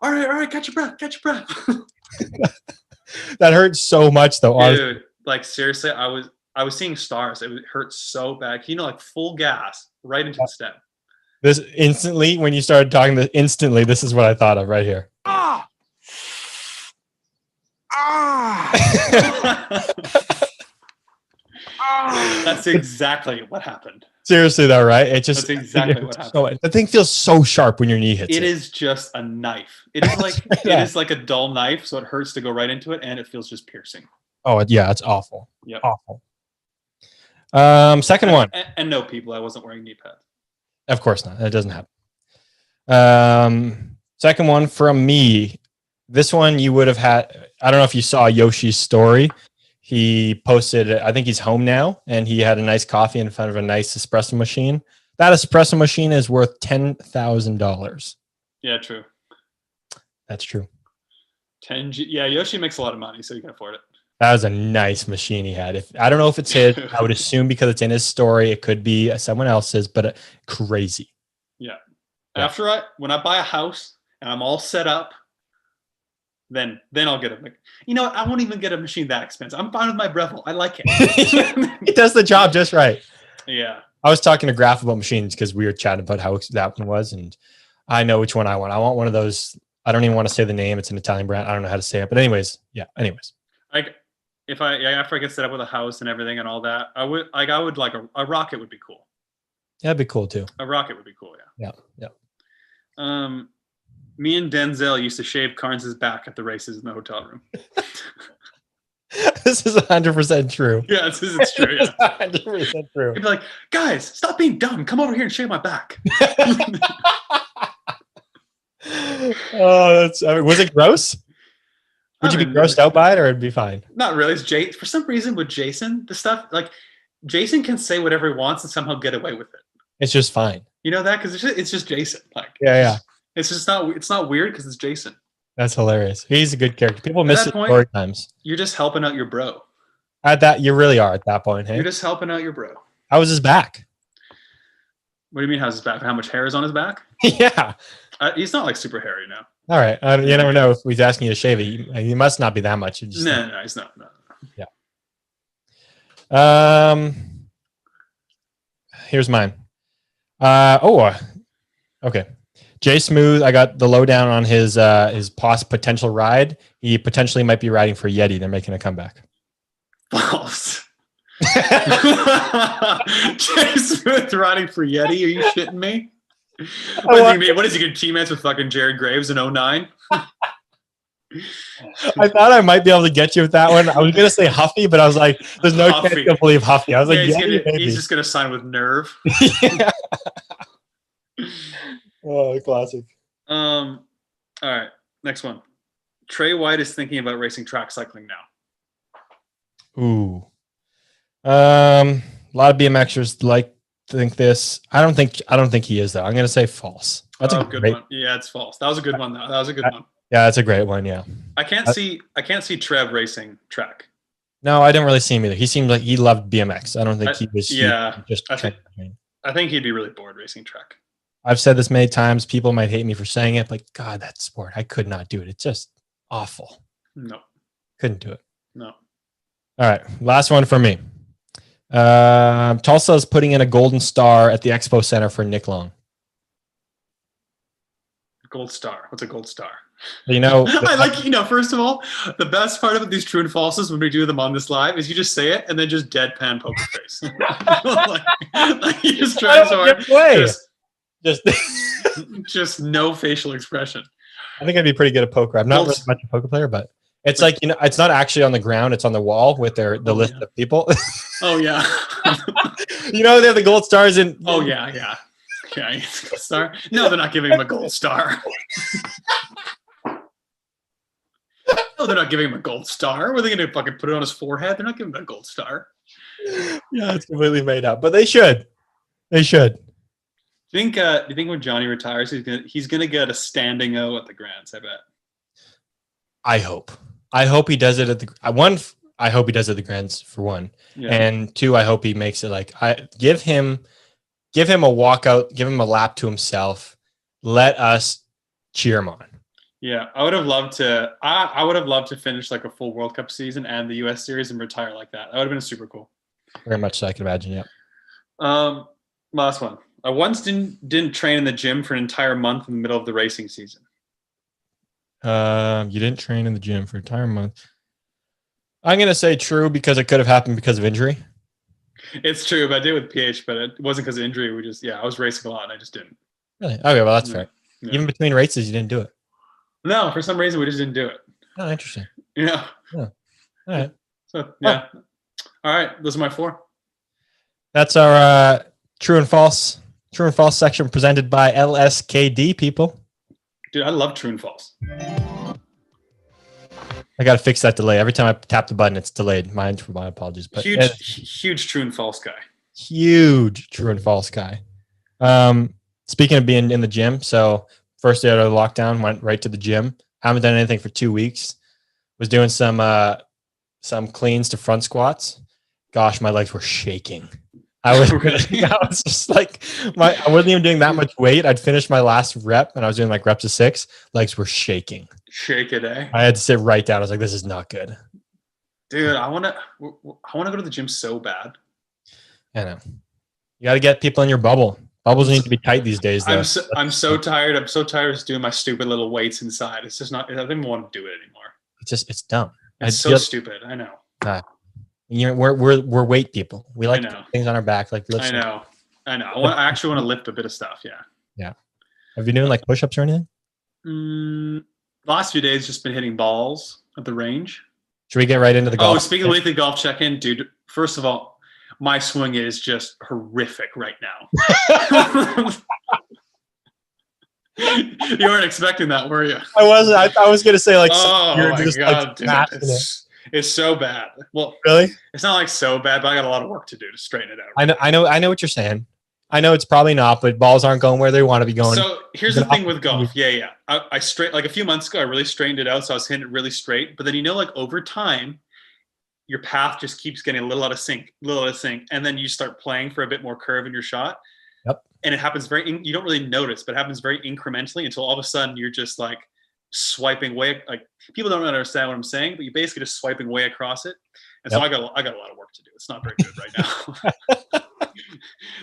all right, catch your breath. That hurt so much, though. Dude, like, seriously, I was seeing stars. It hurt so bad. Like full gas right into the stem. This instantly, when you started talking, instantly, this is what I thought of right here. Ah. That's exactly what happened. Seriously, though, right? It just That's exactly what happened. The thing feels so sharp when your knee hits it. It is just a knife. It is like Yeah. It is like a dull knife, so it hurts to go right into it, and it feels just piercing. Oh yeah, it's awful. Yep. Awful. Second one. And no, people, I wasn't wearing knee pads. Of course not. That doesn't happen. Second one from me. This one you would have had. I don't know if you saw Yoshi's story. He posted, I think he's home now, and he had a nice coffee in front of a nice espresso machine. That espresso machine is worth $10,000. Yeah, true. That's true. Yeah, Yoshi makes a lot of money, so you can afford it. That was a nice machine he had. I don't know if it's his. I would assume because it's in his story, it could be someone else's, but crazy. Yeah. Yeah. When I buy a house and I'm all set up, then I'll get a. You know what? I won't even get a machine that expensive. I'm fine with my Breville. I like it. It does the job just right. Yeah. I was talking to Graph about machines because we were chatting about how that one was, and I know which one I want. I want one of those. I don't even want to say the name. It's an Italian brand. I don't know how to say it, but anyways, yeah. Anyways, Like after I get set up with a house and everything and all that, I would like a rocket would be cool. yeah, that'd be cool too. A rocket would be cool. Yeah. Yeah. Me and Denzel used to shave Carnes's back at the races in the hotel room. This is 100% true. Yeah, it's true. Yeah. 100% true. He'd be like, guys, stop being dumb. Come over here and shave my back. Was it gross? Would you be grossed out by it, or it'd be fine? Not really. It's for some reason with Jason, the stuff like Jason can say whatever he wants and somehow get away with it. It's just fine. You know that because it's just Jason. Like Yeah. It's just not. It's not weird because it's Jason. That's hilarious. He's a good character. People miss that it point- story times. You're just helping out your bro. At that, you really are at that point. Hey, You're just helping out your bro. how was his back? What do you mean? How's his back? How much hair is on his back? Yeah. He's not like super hairy now. All right. You never know if he's asking you to shave it. He must not be that much. You just- No, he's not. No. Here's mine. Okay. Jay Smooth, I got the lowdown on his potential ride. He potentially might be riding for Yeti. They're making a comeback. False. Jay Smooth riding for Yeti? Are you shitting me? What is he going to teammates with fucking Jared Graves in 09? I thought I might be able to get you with that one. I was going to say Huffy, but I was like, there's no chance Huffy. you'll believe Huffy. I was like, he's just going to sign with Nerve. Yeah. Oh, classic. All right, next one. Trey White is thinking about racing track cycling now. Ooh. A lot of BMXers think this. I don't think he is though. I'm gonna say false. That's a good great one. Yeah, it's false. That was a good one though. That was a good one. Yeah, that's a great one. Yeah. I can't see Trev racing track. No, I didn't really see him either. He seemed like he loved BMX. I don't think he was. Yeah, just. I think he'd be really bored racing track. I've said this many times. People might hate me for saying it, but God, that sport, I could not do it. It's just awful. No. Couldn't do it. No. All right, last one for me. Tulsa is putting in a golden star at the Expo Center for Nick Long. Gold star. What's a gold star? You know, first of all, the best part about these true and falses when we do them on this live is you just say it and then just deadpan poker face. like you just try so hard. Just no facial expression. I think I'd be pretty good at poker. I'm not really much a poker player, but it's like, it's not actually on the ground. It's on the wall with the list of people. Oh, yeah. They have the gold stars in. Oh, yeah. Okay. Star? No, they're not giving him a gold star. No, they're not giving him a gold star. Were they going to fucking put it on his forehead? They're not giving him a gold star. Yeah, it's completely made up, but they should. They should. Do you think when Johnny retires, he's gonna get a standing O at the Grands? I bet. I hope he does it at the one. I hope he does it at the Grands for one, and two. I hope he makes it like give him a walkout, give him a lap to himself. Let us cheer him on. Yeah, I would have loved to. I would have loved to finish like a full World Cup season and the U.S. Series and retire like that. That would have been super cool. Very much so, I can imagine. Yeah. Last one. I once didn't train in the gym for an entire month in the middle of the racing season. You didn't train in the gym for an entire month. I'm gonna say true because it could have happened because of injury. It's true, but I did with PH, but it wasn't because of injury. I was racing a lot and I just didn't. Really? Okay, well that's fair. Yeah. Even between races, you didn't do it. No, for some reason we just didn't do it. Oh, interesting. Yeah. All right. So yeah. All right. Those are my 4. That's our true and false section presented by LSKD people. Dude, I love true and false. I got to fix that delay. Every time I tap the button, it's delayed. My apologies. But huge true and false guy. Huge true and false guy. Speaking of being in the gym, so first day out of the lockdown, went right to the gym. Haven't done anything for 2 weeks. Was doing some cleans to front squats. Gosh, my legs were shaking. I was just like, I wasn't even doing that much weight. I'd finished my last rep and I was doing like reps of 6. Legs were shaking. Shake it, eh? I had to sit right down. I was like, this is not good. Dude, I want to go to the gym so bad. I know. You got to get people in your bubble. Bubbles need to be tight these days, though. I'm so tired. I'm so tired of just doing my stupid little weights inside. It's just not, I don't even want to do it anymore. It's dumb. It's so stupid. I know. We're weight people. We like things on our back. Like I know. I actually want to lift a bit of stuff. Yeah. Yeah. Have you been doing like push-ups or anything? Last few days, just been hitting balls at the range. Should we get right into the golf? Oh, speaking of weekly golf check-in, dude. First of all, my swing is just horrific right now. You weren't expecting that, were you? I wasn't. I was gonna say like. Oh my god, like, dude! It's so bad. Well, really? It's not like so bad, but I got a lot of work to do to straighten it out. I know what you're saying. I know it's probably not, but balls aren't going where they want to be going. So here's the thing with golf. Yeah. I straight like a few months ago, I really straightened it out, so I was hitting it really straight. But then like over time, your path just keeps getting a little out of sync, and then you start playing for a bit more curve in your shot. Yep. And it happens you don't really notice, but it happens very incrementally until all of a sudden you're just like swiping way, like people don't understand what I'm saying, but you're basically just swiping way across it. And so I got a lot of work to do. It's not very good right now.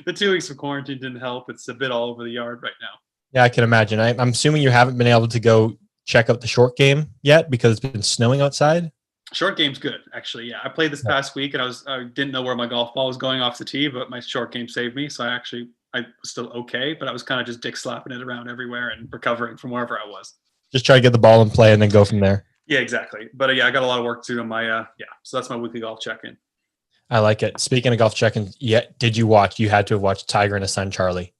The 2 weeks of quarantine didn't help. It's a bit all over the yard right now. Yeah, I can imagine. I'm assuming you haven't been able to go check out the short game yet because it's been snowing outside. Short game's good, actually. Yeah, I played this past week and I didn't know where my golf ball was going off the tee, but my short game saved me. So I was still okay, but I was kind of just dick slapping it around everywhere and recovering from wherever I was. Just try to get the ball in play and then go from there. Yeah, exactly. But I got a lot of work to do on my so that's my weekly golf check-in. I like it. Speaking of golf check-in, did you watch? You had to have watched Tiger and his son Charlie.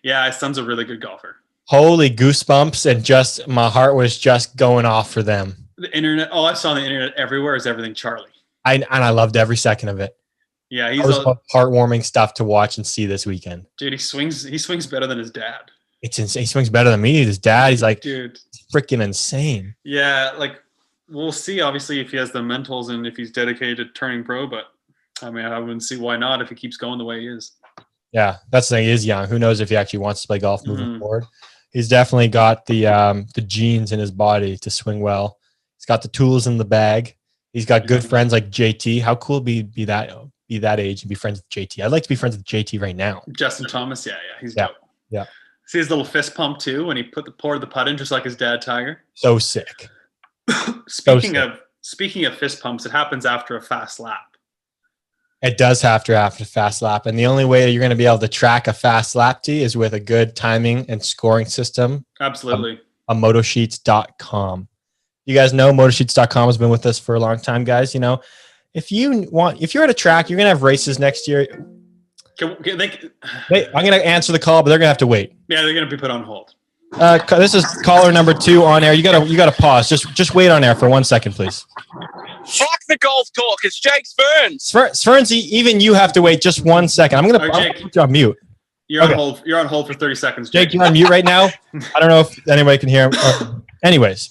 Yeah, his son's a really good golfer. Holy goosebumps, and just my heart was just going off for them. The internet, all I saw on the internet everywhere is everything Charlie. I loved every second of it. Yeah, he's heartwarming stuff to watch and see this weekend. Dude, he swings better than his dad. It's insane. He swings better than me. His dad, he's like, dude, freaking insane. Yeah, like we'll see obviously if he has the mentals and if he's dedicated to turning pro, but I mean, I wouldn't see why not if he keeps going the way he is. Yeah, that's the thing. He is young. Who knows if he actually wants to play golf moving forward. He's definitely got the genes in his body to swing well. He's got the tools in the bag. He's got good friends like JT. How cool be that age and be friends with JT? I'd like to be friends with JT right now. Justin Thomas, he's dope. Yeah. See his little fist pump too when he poured the putt in, just like his dad Tiger. So sick. Speaking of fist pumps, it happens after a fast lap. It does after a fast lap. And the only way you're going to be able to track a fast lap T is with a good timing and scoring system. Absolutely. On motosheets.com. You guys know motosheets.com has been with us for a long time, guys. You know, if you're at a track, you're going to have races next year. I'm going to answer the call, but they're going to have to wait. Yeah, they're going to be put on hold. This is caller number 2 on air. You got to pause. Just wait on air for 1 second, please. Fuck the golf talk. It's Jake Sferns. Sferns, even you have to wait just 1 second. I'm going to put you on mute. You're on hold. You're on hold for 30 seconds. Jake, you're on mute right now. I don't know if anybody can hear him. Anyways.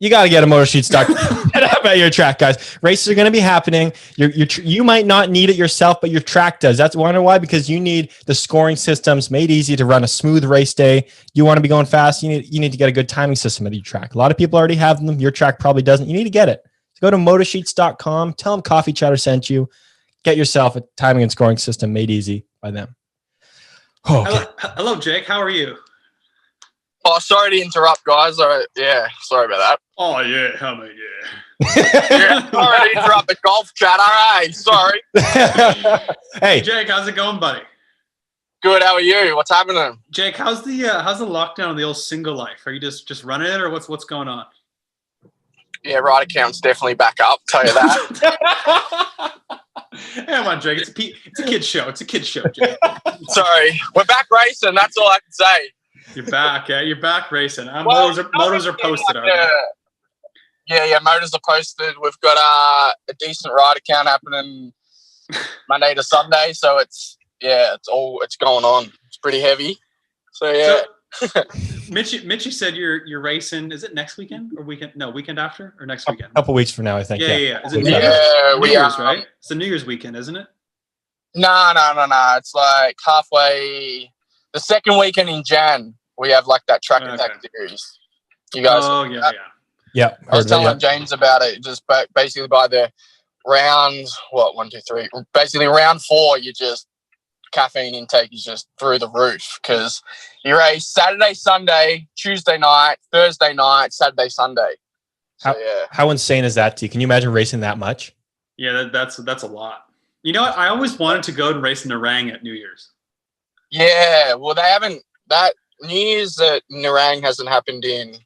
You got to get a motosheets.com. Get up at your track, guys. Races are going to be happening. You might not need it yourself, but your track does. That's why? Because you need the scoring systems made easy to run a smooth race day. You want to be going fast. You need to get a good timing system at your track. A lot of people already have them. Your track probably doesn't. You need to get it. Go to motorsheets.com. Tell them Coffee Chatter sent you. Get yourself a timing and scoring system made easy by them. Oh, okay. Hello, Jake. How are you? Oh, sorry to interrupt, guys. Yeah, sorry about that. Oh, yeah. How about yeah? Yeah, sorry to interrupt the golf chat. All right, sorry. Hey, Jake, how's it going, buddy? Good. How are you? What's happening? Jake, how's the lockdown of the old single life? Are you just running it, or what's going on? Yeah, right account's definitely back up. Tell you that. Come on, Jake. It's a kid show. It's a kid show, Jake. Sorry, we're back racing. That's all I can say. You're back, yeah. You're back racing. Well, Motors are posted. Are they? Yeah, motors are posted. We've got a decent ride account happening Monday to Sunday, so it's going on. It's pretty heavy. So yeah. So, Mitchie said you're racing. Is it next weekend or weekend? No, weekend after or next weekend? a couple weeks from now, I think. Yeah. Is it New Yeah, Year's, right? It's the New Year's weekend, isn't it? No. It's like halfway. The second weekend in Jan, we have like that track attack series. You guys. Oh yeah. Yeah. I was telling James about it. Just basically by the round, 1, 2, 3. Basically round 4, you just caffeine intake is just through the roof because you race Saturday, Sunday, Tuesday night, Thursday night, Saturday, Sunday. So, How insane is that, T? Can you imagine racing that much? Yeah, that's a lot. You know what? I always wanted to go and race in Narang at New Year's. Yeah, well, they haven't. That New Year's at Narang hasn't happened in,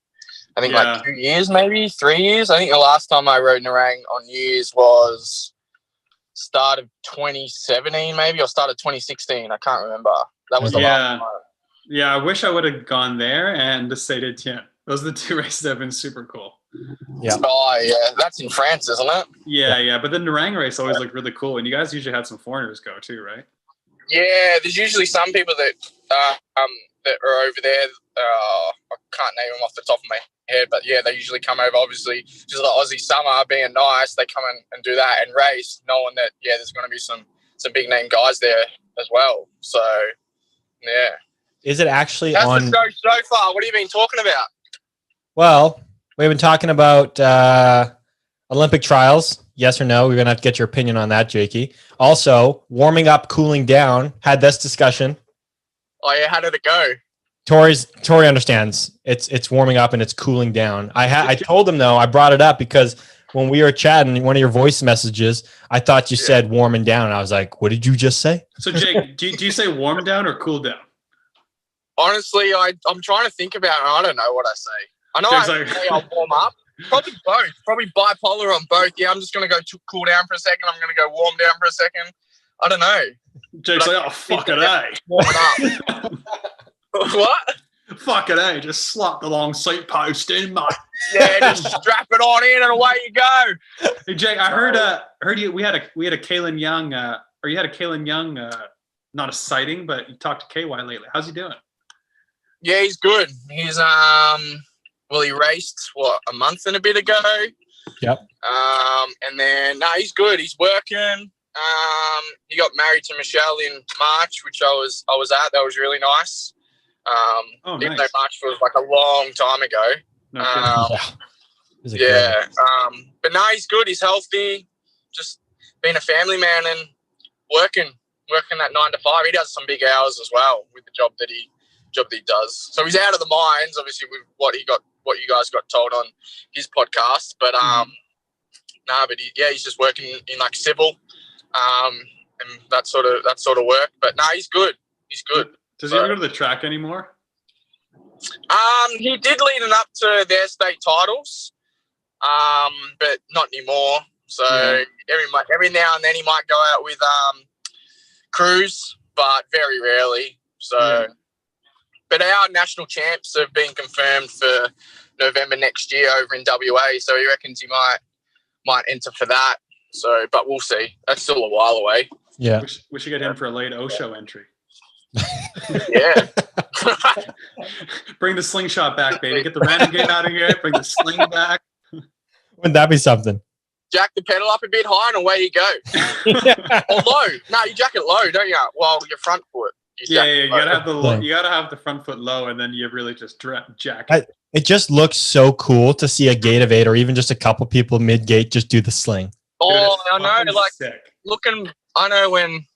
I think, like 2 years, maybe 3 years. I think the last time I rode Narang on New Year's was start of 2017, maybe, or start of 2016. I can't remember. That was the last time. Yeah, I wish I would have gone there and the Saint Etienne. Those are the two races that have been super cool. Yeah. Oh, yeah. That's in France, isn't it? Yeah. But the Narang race always looked really cool. And you guys usually had some foreigners go too, right? Yeah, there's usually some people that are over there. I can't name them off the top of my head, but yeah, they usually come over. Obviously, just the Aussie summer being nice, they come in and do that and race, knowing that there's going to be some big name guys there as well. So yeah, is it actually How's on? the show so far? What have you been talking about? Well, we've been talking about Olympic trials. Yes or no? We're gonna have to get your opinion on that, Jakey. Also, warming up, cooling down. Had this discussion. Oh yeah, how did it go? Tori understands. It's warming up and it's cooling down. I told him though. I brought it up because when we were chatting, one of your voice messages, I thought you said warming down. I was like, what did you just say? So Jake, do you say warm down or cool down? Honestly, I'm trying to think about it. I don't know what I say. I know I say I'll warm up. Probably both. Probably bipolar on both. Yeah, I'm just going to go cool down for a second. I'm going to go warm down for a second. I don't know. Jake's like, oh, fuck it, eh? Warm it up. What? Fuck it, eh? Just slot the long seat post in, mate. Yeah, just strap it on in and away you go. Hey, Jake, I heard you. We had a Kalen Young, or you had a Kalen Young, not a sighting, but you talked to KY lately. How's he doing? Yeah, he's good. He's he raced a month and a bit ago. Yep. And then he's good. He's working. He got married to Michelle in March, which I was at. That was really nice. Even though March was like a long time ago. No but no, he's good. He's healthy. Just being a family man and working that 9 to 5. He does some big hours as well with the job that he does. So he's out of the mines, obviously, with what you guys got told on his podcast. But he's just working in like civil, and that sort of work. But he's good. He's good. Does he ever go to the track anymore? He did leading up to their state titles, but not anymore. So every now and then he might go out with crews, but very rarely. So, but our national champs have been confirmed for November next year over in WA. So he reckons he might enter for that. So, but we'll see. That's still a while away. Yeah, we should get him for a late Osho entry. Yeah. Bring the slingshot back, baby. Get the renegade out of here. Bring the sling back. Wouldn't that be something? Jack the pedal up a bit high and away you go. Or low. No, you jack it low, don't you? Well, your front foot. Yeah, you gotta have Sling. you gotta have the front foot low, and then you really just jack it. It just looks so cool to see a gate of 8 or even just a couple people mid gate just do the sling. Dude, Oh, it's I know. fucking Like sick. I know when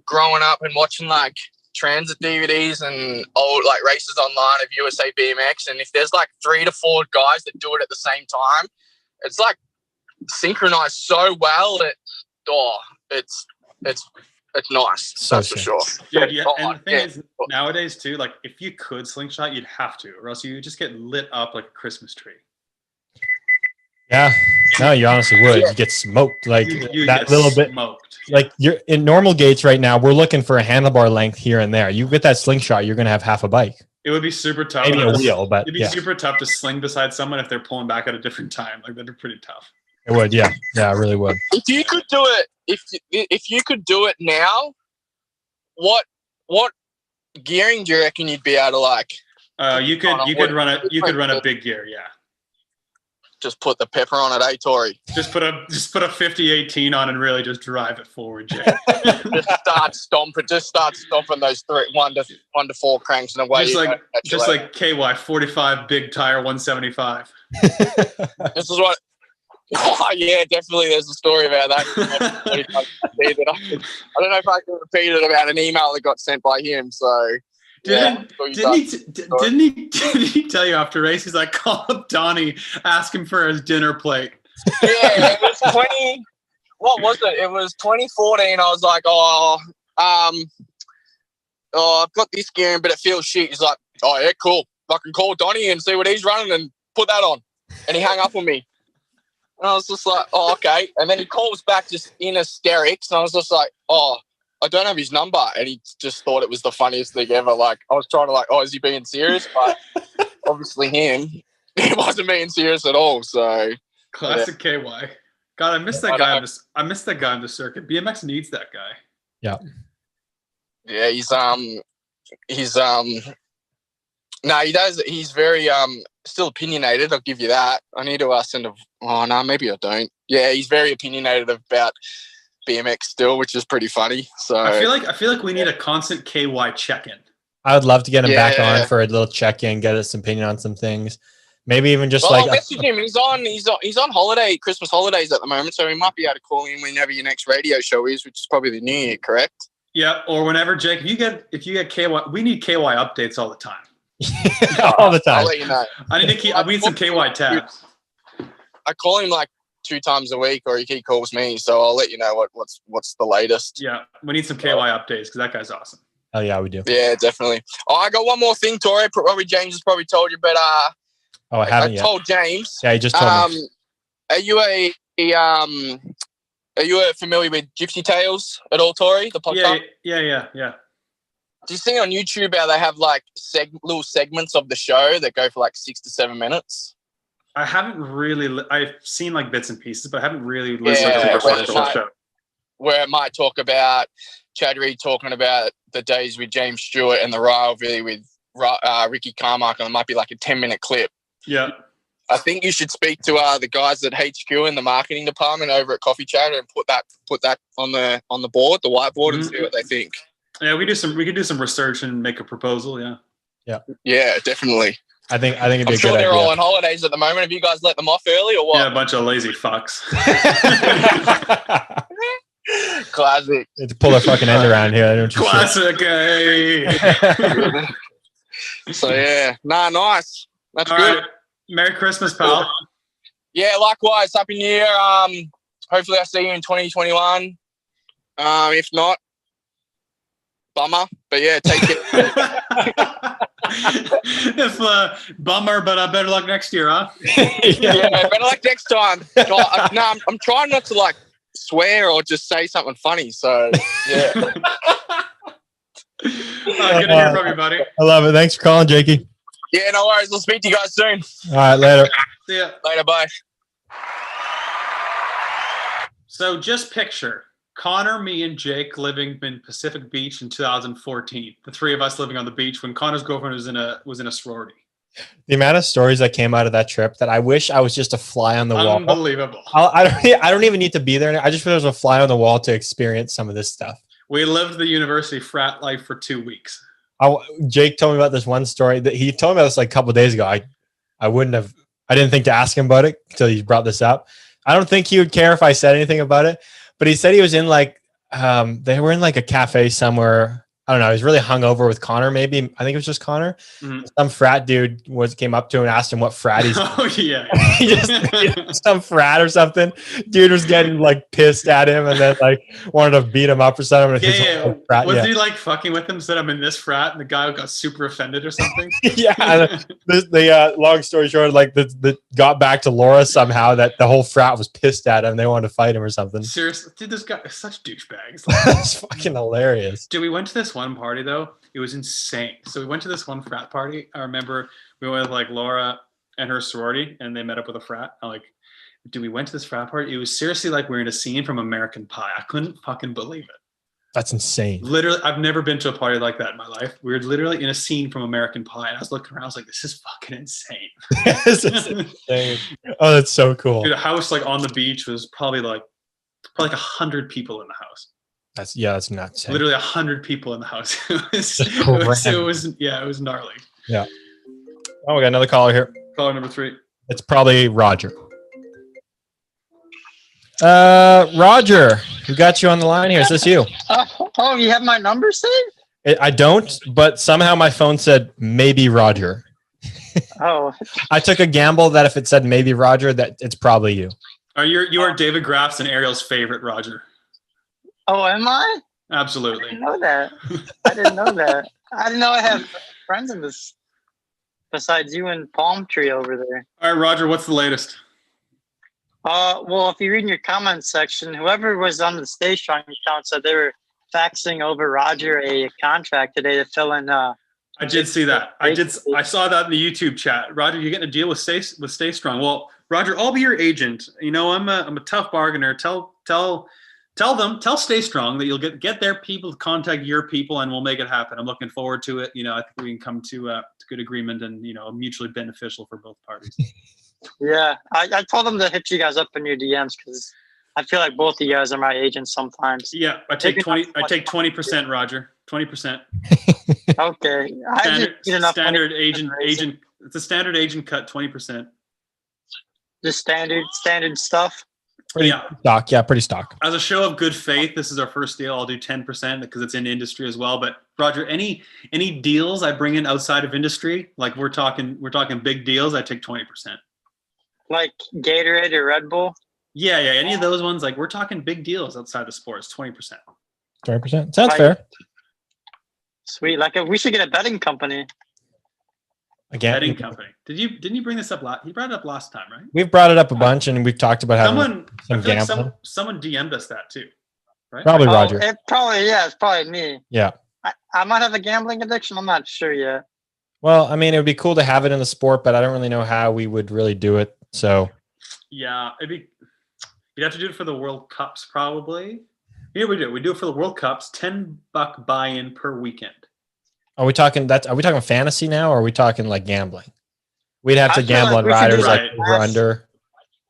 growing up and watching like transit DVDs and old like races online of USA BMX, and if there's like 3 to 4 guys that do it at the same time, it's like synchronized so well that it's nice. So that's for sick. sure. Yeah, Oh, and the thing yeah. is, nowadays too, like if you could slingshot, you'd have to, or else you just get lit up like a Christmas tree. Yeah. No, you honestly would. You get smoked. Like You that get little bit. smoked. Like you're in normal gates right now, we're looking for a handlebar length here and there. You get that slingshot, you're gonna have half a bike. It would be super tough. Maybe a wheel, but It'd be yeah. super tough to sling beside someone if they're pulling back at a different time. Like that'd be pretty tough. It would, yeah. Yeah, it really would. If you could do it, if you could do it now, what gearing do you reckon you'd be able to like? You could run a big gear, yeah. Just put the pepper on it, Tory? Just put a 50-18 on and really just drive it forward, Jay. Just start stomping those 1 to 4 cranks and away. Just like KY 45 big tire 175. This is what. Oh yeah, definitely. There's a story about that. I don't know if I can repeat it about an email that got sent by him. So didn't he tell you after race? He's like, call up Donnie, ask him for his dinner plate. Yeah, it was 20. What was it? It was 2014. I was like, I've got this gearing, but it feels shit. He's like, oh yeah, cool. Fucking call Donnie and see what he's running and put that on. And he hung up on me. And I was just like, oh, okay. And then he calls back just in hysterics. And I was just like, oh, I don't have his number. And he just thought it was the funniest thing ever. Like, I was trying to like, oh, is he being serious? But obviously he wasn't being serious at all. So classic KY. God, I miss that guy. I miss that guy on the circuit. BMX needs that guy. Yeah. Yeah, no, he does. He's very still opinionated. I'll give you that. I need to send a. Oh no, maybe I don't. Yeah, he's very opinionated about BMX still, which is pretty funny. So I feel like we need a constant KY check-in. I would love to get him back on for a little check-in, get his opinion on some things. Maybe even just I'll message him. He's on holiday, Christmas holidays at the moment, so we might be able to call him whenever your next radio show is, which is probably the New Year, correct? Yeah, or whenever, Jake. If you get KY, we need KY updates all the time. All the time. I'll let you know. I need some KY tabs. I call him like 2 times a week, or he calls me, so I'll let you know what's the latest. Yeah, we need some KY updates because that guy's awesome. Oh yeah, we do. Yeah, definitely. Oh, I got one more thing, Tori. Probably James has probably told you, but I haven't yet. I told James. Yeah, he just told me. Are you familiar with Gypsy Tales at all, Tori? The podcast. Yeah. Do you see on YouTube how they have like little segments of the show that go for like 6 to 7 minutes? I haven't really. I've seen like bits and pieces, but I haven't really listened to the whole show. Where it might talk about Chad Reed talking about the days with James Stewart and the rivalry with Ricky Carmichael. It might be like a 10-minute clip. Yeah. I think you should speak to the guys at HQ in the marketing department over at Coffee Chatter and put that on the board, the whiteboard, and see what they think. Yeah, we could do some research and make a proposal. Yeah, definitely. I think it'd be a sure good they're idea. all on holidays at the moment. Have you guys let them off early or what? Yeah, a bunch of lazy fucks. Classic. To pull a fucking end around here. I don't know what you Classic. So yeah, nice. That's All good. right. Merry Christmas, pal. Yeah, likewise. Happy New Year. Hopefully I see you in 2021. If not, bummer. But yeah, take it. If bummer, but better luck next year, huh? Yeah, better luck next time. No, I'm trying not to like swear or just say something funny. So yeah. Good to hear from you, buddy. I love it. Thanks for calling, Jakey. Yeah, no worries. I'll speak to you guys soon. All right, later. See ya. Later, bye. So just picture Connor, me, and Jake living in Pacific Beach in 2014. The three of us living on the beach when Connor's girlfriend was in a sorority. The amount of stories that came out of that trip that I wish I was just a fly on the wall. Unbelievable. I don't even need to be there. I just wish I was a fly on the wall to experience some of this stuff. We lived the university frat life for 2 weeks. Jake told me about this one story that he told me about this like a couple of days ago. I didn't think to ask him about it until he brought this up. I don't think he would care if I said anything about it, but he said he was in like, they were in like a cafe somewhere. I don't know. He was really hungover with Connor. Maybe I think it was just Connor. Mhm. Some frat dude came up to him and asked him what frat he's. Oh yeah. He just some frat or something. Dude was getting like pissed at him and then like wanted to beat him up or something. Yeah. Frat, Was yeah. he like fucking with him? Said I'm in this frat, and the guy got super offended or something. Yeah. The long story short, like the got back to Laura somehow that the whole frat was pissed at him. They wanted to fight him or something. Seriously, dude, this guy is such douchebags. That's fucking hilarious. Dude, we went to this one party though. It was insane. So we went to this one frat party. I remember we went with like Laura and her sorority, and they met up with a frat. I'm like, dude, we went to this frat party. It was seriously like we were in a scene from American Pie. I couldn't fucking believe it. That's insane. Literally, I've never been to a party like that in my life. We were literally in a scene from American Pie, and I was looking around. I was like, "This is fucking insane." This is insane. Oh, that's so cool. Dude, the house like on the beach was probably like 100 people in the house. That's nuts. Literally 100 people in the house. It was gnarly. Yeah. Oh, we got another caller here. Caller number 3. It's probably Roger. Roger, who got you on the line here? Is this you? Oh, you have my number saved? I don't, but somehow my phone said maybe Roger. Oh, I took a gamble that if it said maybe Roger, that it's probably you. You are David Graff's and Ariel's favorite, Roger. oh, am I? I Absolutely. didn't know that. I didn't know that. I didn't know I have friends in this besides you and Palm Tree over there. All right, Roger, what's the latest? Well, if you read in your comments section, whoever was on the Stay Strong account said they were faxing over Roger a contract today to fill in. I did see that. I saw that in the YouTube chat. Roger, you're getting a deal with Stay Strong. Well, Roger, I'll be your agent. You know, I'm a tough bargainer. Tell Stay Strong that you'll get their people to contact your people, and we'll make it happen. I'm looking forward to it. You know, I think we can come to good agreement and, you know, mutually beneficial for both parties. Yeah, I told them to hit you guys up in your DMs because I feel like both of you guys are my agents sometimes. Yeah, I take 20%, Roger. 20%. Okay, I just need enough Standard money for agent. It's a standard agent cut. 20%. Just standard stuff. Pretty stock. Yeah, pretty stock. As a show of good faith, this is our first deal. I'll do 10% because it's in industry as well. But Roger, any deals I bring in outside of industry, like we're talking big deals, I take 20%. Like Gatorade or Red Bull. Yeah. Any of those ones, like we're talking big deals outside the sports, 20%. 20%. Sounds fair. Sweet. Like we should get a betting company. Again, Betting company. Didn't you bring this up last? He brought it up last time, right? we've brought it up a bunch and we've talked about having some I feel like gambling. someone DM'd us that too, right? Probably Roger. It's probably me. Yeah. I might have a gambling addiction. I'm not sure yet. Well, I mean, it would be cool to have it in the sport, but I don't really know how we would really do it. So Yeah, you'd have to do it for the World Cups probably. Here we do. We do it for the World Cups. $10 buy-in per weekend. are we talking fantasy now, or are we talking like gambling? We'd have to I feel gamble like on we should riders do like that. over under.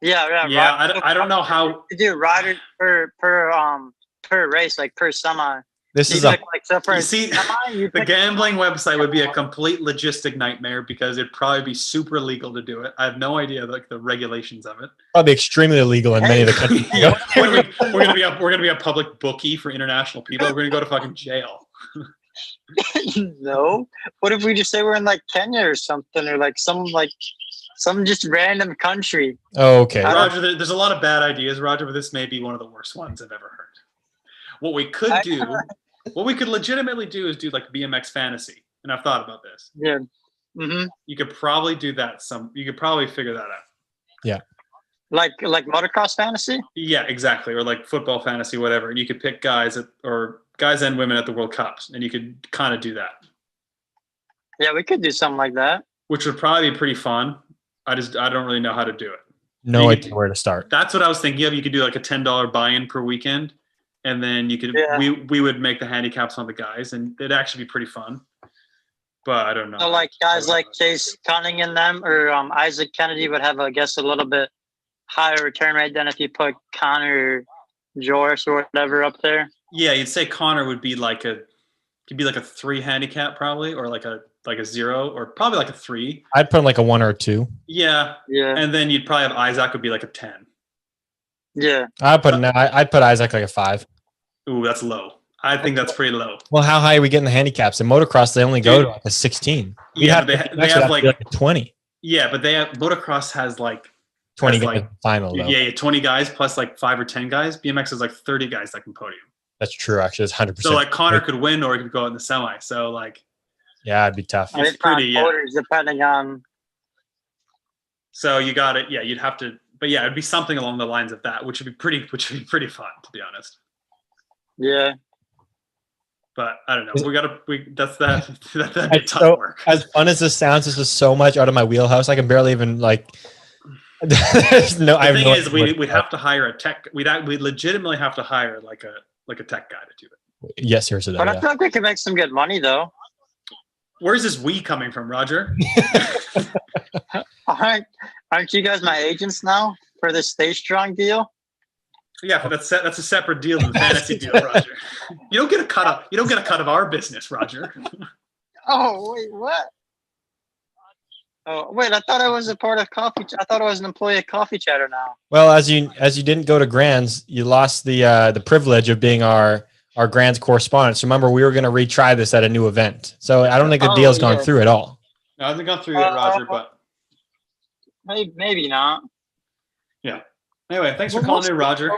Yeah. Yeah, I don't know how. You do riders per race, like per semi. This You is a pick, like, so for You see, semi, you the pick- gambling website would be a complete logistic nightmare because it'd probably be super illegal to do it. I have no idea like the regulations of it. probably extremely illegal in many of the countries. We're gonna be a public bookie for international people. We're gonna go to fucking jail. No. What if we just say we're in like Kenya or something, or like some just random country? Oh, okay. Roger, there's a lot of bad ideas, Roger, but this may be one of the worst ones I've ever heard. What we could legitimately do is do like BMX fantasy. And I've thought about this. Yeah. Mm-hmm. You could probably do that. You could probably figure that out. Like motocross fantasy. Yeah, exactly. Or like football fantasy, whatever. And you could pick guys and women at the World Cups. And you could kind of do that. Yeah, we could do something like that. Which would probably be pretty fun. I don't really know how to do it. No You idea could- where to start. That's what I was thinking of. You could do like a $10 buy-in per weekend. And then you could we would make the handicaps on the guys, and it'd actually be pretty fun. But I don't know. So like guys like Chase Cunning and them, or Isaac Kennedy would have, I guess, a little bit higher return rate than if you put Connor or Joris or whatever up there. Yeah, you'd say Connor would be could be like a 3 handicap probably, or like a 0, or probably like a 3. I'd put him like a 1 or a 2. Yeah, Yeah. and then you'd probably have Isaac would be like a 10. Yeah. I'd put Isaac like a 5. Ooh, that's low. I think that's pretty low. Well, how high are we getting the handicaps? In motocross, they only go Dude. to like a 16. Yeah, they have like a 20. yeah, but they have motocross has like 20 That's guys like- in the final though. yeah 20 guys plus like 5 or 10 guys. BMX is like 30 guys that can podium. That's true. Actually, it's 100%. So like Connor could win or he could go out in the semi. So like yeah, it'd be tough. It's pretty, yeah. Voters, depending on. so you got it. Yeah, you'd have to. But yeah, it'd be something along the lines of that, which would be pretty fun to be honest. Yeah. But I don't know. That'd be tough So, work. As fun as this sounds, this is so much out of my wheelhouse. I can barely even like. There's no. I The have thing no is, idea we'd have to hire a tech. We'd legitimately have to hire like a tech guy to do it. Yes, seriously. Though, But I yeah. feel like we could make some good money though. Where's this we coming from, Roger? Aren't you guys my agents now for the Stay Strong deal? Yeah, but that's a separate deal than the fantasy deal, Roger. You don't get a cut of our business, Roger. Oh wait, what? Oh wait, I thought I was a part of Coffee. I thought I was an employee of Coffee Chatter now. Well, as you didn't go to Grands, you lost the privilege of being our Grands correspondent. So remember, we were going to retry this at a new event. So I don't think the Oh, deal's gone yeah. through at all. No, I haven't gone through yet, Roger. But Maybe not. anyway, thanks for calling in, Roger.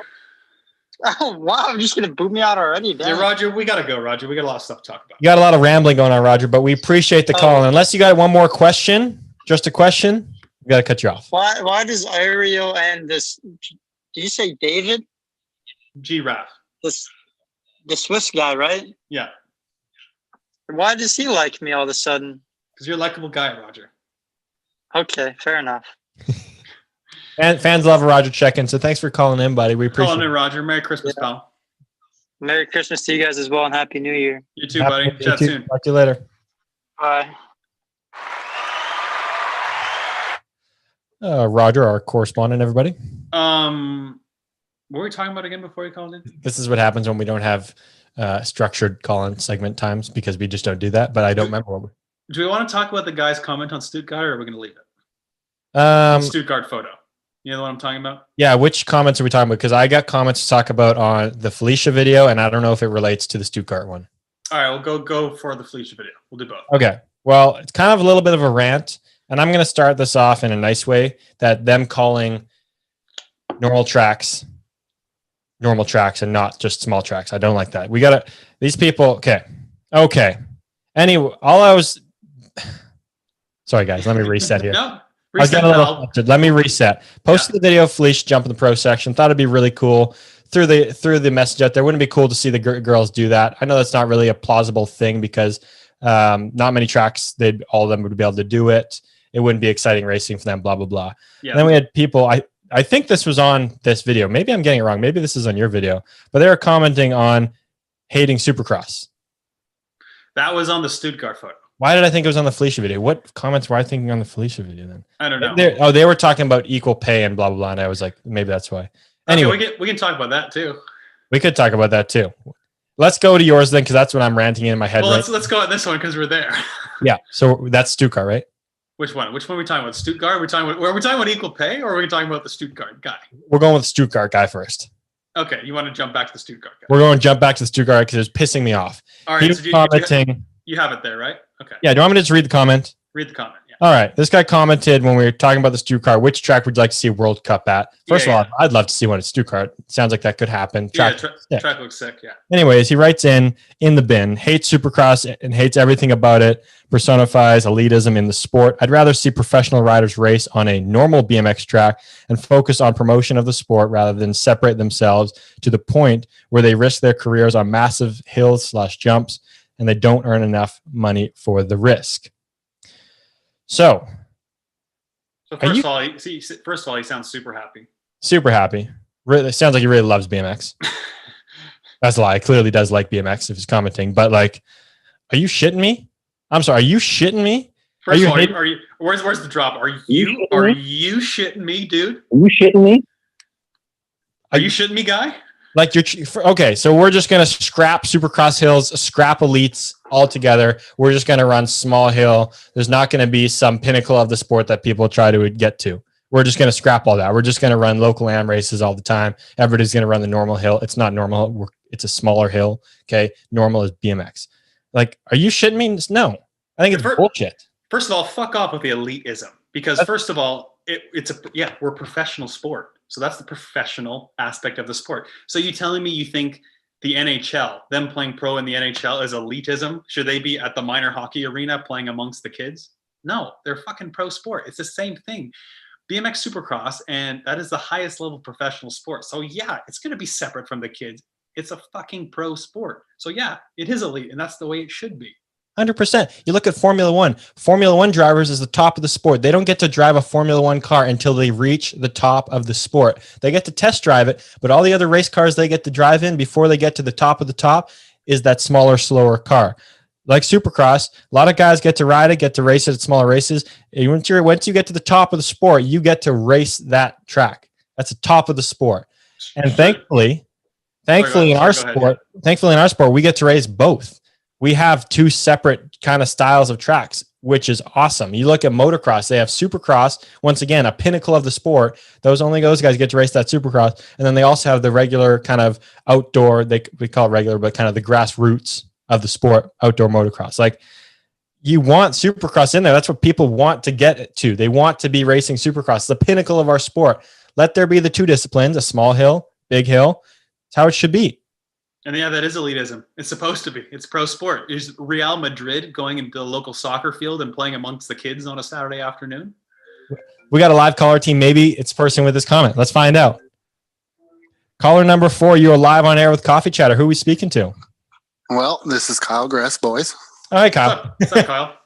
Oh wow, I'm just gonna boot me out already. Damn. Yeah, Roger, we gotta go, Roger. We got a lot of stuff to talk about. You got a lot of rambling going on, Roger, but we appreciate the call. And unless you got one more question, just a question, we got to cut you off. Why does Ariel and this? Did you say David? G-Raf. The Swiss guy, right? Yeah, Why does he like me all of a sudden? because you're a likable guy, Roger. Okay, fair enough. And fans love a Roger check-in, so thanks for calling in, buddy. We appreciate Calling in, it. Roger. Merry Christmas, pal. Merry Christmas to you guys as well, and Happy New Year. You too, buddy. You Chat too. soon. Talk to you later. Bye. Roger, our correspondent, everybody. What were we talking about again before you called in? This is what happens when we don't have structured call-in segment times because we just don't do that. But I don't remember what. Do we want to talk about the guy's comment on Stuttgart, or are we going to leave it? Um, Stuttgart photo. You know what I'm talking about? yeah, which comments are we talking about? Because I got comments to talk about on the Felicia video, and I don't know if it relates to the Stuttgart one. All right, we'll go for the Felicia video. We'll do both. Okay. Well, it's kind of a little bit of a rant, and I'm going to start this off in a nice way. That them calling normal tracks, and not just small tracks. I don't like that. We got to these people. Okay. Anyway, sorry guys. Let me reset here. No, I was reset, getting a little pal. flustered. Let me reset. Posted the video of Felicia jump in the pro section. Thought it'd be really cool. Threw the message out there. Wouldn't it be cool to see the girls do that? I know that's not really a plausible thing because not many tracks all of them would be able to do it. It wouldn't be exciting racing for them. Blah blah blah. Yeah. And then we had people. I think this was on this video. Maybe I'm getting it wrong. Maybe this is on your video. But they were commenting on hating Supercross. That was on the Stuttgart photo. Why did I think it was on the Felicia video? What comments were I thinking on the Felicia video then? I don't know. They were talking about equal pay and blah blah blah, and I was like, maybe that's why. Anyway, Okay, we can talk about that too. we could talk about that too. Let's go to yours then, because that's what I'm ranting in my head. Well, Right? let's go on this one because we're there. Yeah. So that's Stuttgart, right? Which one? Which one are we talking about? Stuttgart? Are we talking about equal pay, or are we talking about the Stuttgart guy? We're going with the Stuttgart guy first. Okay, you want to jump back to the Stuttgart guy? We're going to jump back to the Stuttgart because it was pissing me off. All He right. was So commenting. you have it there, right? Okay. Yeah. Do you want me to just read the comment? Read the comment. Yeah. All right. This guy commented when we were talking about the Stuttgart, which track would you like to see a World Cup at? First Yeah, of all, I'd love to see one at Stuttgart. Sounds like that could happen. Yeah. Track, yeah. Track looks sick. Yeah. Anyways, he writes in the bin, hates Supercross and hates everything about it, personifies elitism in the sport. I'd rather see professional riders race on a normal BMX track and focus on promotion of the sport rather than separate themselves to the point where they risk their careers on massive hills/jumps and they don't earn enough money for the risk. So, So Are you- first of all, he sounds super happy. super happy. Really, sounds like he really loves BMX. That's a lie. He clearly does like BMX if he's commenting. But like, are you shitting me? I'm sorry. Are you shitting me? First you of all, hating- are you? Where's the drop? Are You you shitting me? shitting me, dude? Are you shitting me? Are you shitting me, guy? Like okay, so we're just gonna scrap Supercross hills, scrap elites all together. We're just gonna run small hill. There's not gonna be some pinnacle of the sport that people try to get to. We're just gonna scrap all that. We're just gonna run local am races all the time. Everybody's gonna run the normal hill. It's not normal. It's a smaller hill. Okay, normal is BMX. Like, are you shitting me? No, I think it's bullshit. First of all, fuck off with the elitism, because first of all, we're a professional sport. So that's the professional aspect of the sport. So you telling me you think the NHL, them playing pro in the NHL, is elitism? Should they be at the minor hockey arena playing amongst the kids? No, they're fucking pro sport. It's the same thing. BMX Supercross, and that is the highest level professional sport. So yeah, it's going to be separate from the kids. It's a fucking pro sport. So yeah, it is elite, and that's the way it should be. 100%. You look at Formula One. Formula One drivers is the top of the sport. They don't get to drive a Formula One car until they reach the top of the sport. They get to test drive it, but all the other race cars they get to drive in before they get to the top of the top is that smaller, slower car. Like Supercross, a lot of guys get to ride it, get to race it at smaller races. And once you get to the top of the sport, you get to race that track. That's the top of the sport. And thankfully in our sport, we get to race both. We have two separate kind of styles of tracks, which is awesome. You look at motocross, they have Supercross, once again, a pinnacle of the sport. Those guys get to race that Supercross. And then they also have the regular kind of outdoor, we call it regular, but kind of the grassroots of the sport, outdoor motocross. Like, you want Supercross in there. That's what people want to get to. They want to be racing Supercross, the pinnacle of our sport. Let there be the two disciplines, a small hill, big hill. It's how it should be. And yeah, that is elitism. It's supposed to be. It's pro sport. Is Real Madrid going into the local soccer field and playing amongst the kids on a Saturday afternoon? We got a live caller team. Maybe it's person with this comment. Let's find out. Caller number 4, you are live on air with Coffee Chatter. Who are we speaking to? Well, this is Kyle Gress, boys. All right, Kyle. What's up, Kyle?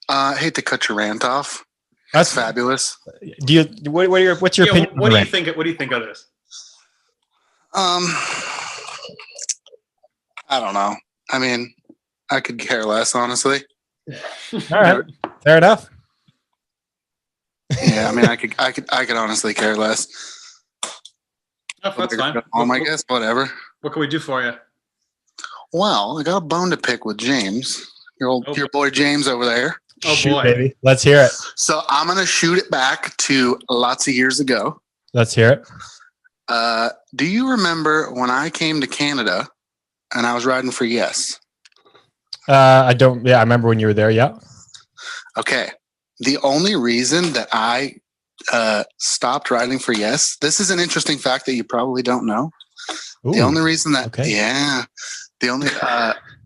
I hate to cut your rant off. That's fabulous. What's your opinion? What do you think? What do you think of this? I don't know. I mean, I could care less, honestly. All right, fair enough. Yeah, I mean, I could honestly care less. Oh, that's fine. I guess whatever. What can we do for you? Well, I got a bone to pick with James, your boy James over there. Oh Shoot, boy, baby. Let's hear it. So I'm gonna shoot it back to lots of years ago. Let's hear it. Do you remember when I came to Canada and I was riding for Yes? I don't. Yeah, I remember when you were there. Yeah. Okay. The only reason that I stopped riding for Yes, this is an interesting fact that you probably don't know. Ooh, the only reason that, okay. Yeah, the only,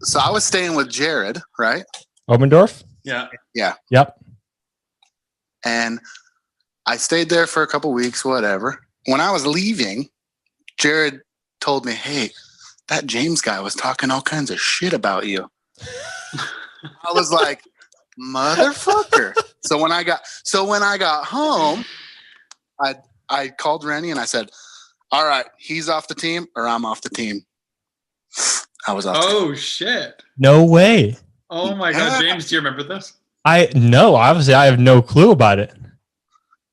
so I was staying with Jared, right? Obendorf? yeah. Yep. And I stayed there for a couple weeks, whatever. When I was leaving, Jared told me, "Hey, that James guy was talking all kinds of shit about you." I was like, "Motherfucker." So when I got home, I called Rennie and I said, "All right, he's off the team or I'm off the team." I was off. Oh shit! No way. Oh my god, James, do you remember this? Obviously I have no clue about it.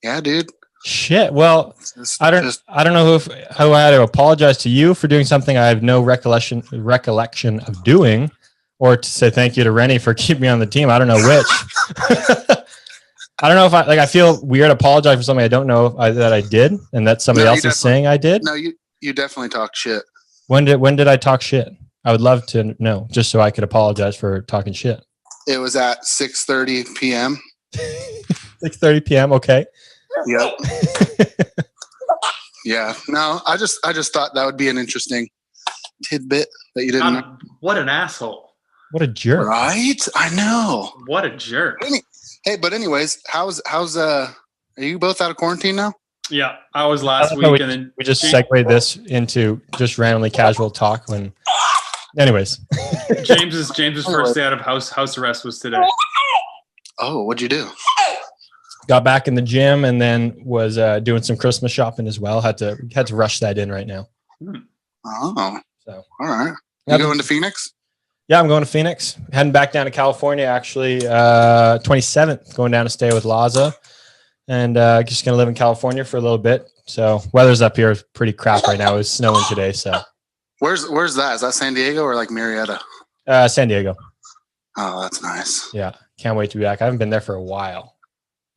Yeah, dude. Shit. Well, I don't know how I had to apologize to you for doing something I have no recollection of doing, or to say thank you to Rennie for keeping me on the team. I don't know which. I don't know if I feel weird apologizing for something I don't know that I did, and that somebody else is saying I did. No, you definitely talk shit. When did I talk shit? I would love to know, just so I could apologize for talking shit. It was at 6:30 p.m. 6:30 p.m. Okay. Yep. Yeah. No, I just thought that would be an interesting tidbit that you didn't know. What an asshole! What a jerk! Right? I know. What a jerk! Hey, but anyways, how's are you both out of quarantine now? Yeah, I was last week, and then we just segued this into just randomly casual talk. Anyways, James's first day out of house arrest was today. Oh, what'd you do? Got back in the gym and then was doing some Christmas shopping as well. Had to rush that in right now. Oh, so all right. You going to Phoenix? Yeah, I'm going to Phoenix. Heading back down to California, actually, 27th. Going down to stay with Laza. And just going to live in California for a little bit. So weather's up here is pretty crap right now. It's snowing today. So Where's that? Is that San Diego or like Marietta? San Diego. Oh, that's nice. Yeah. Can't wait to be back. I haven't been there for a while.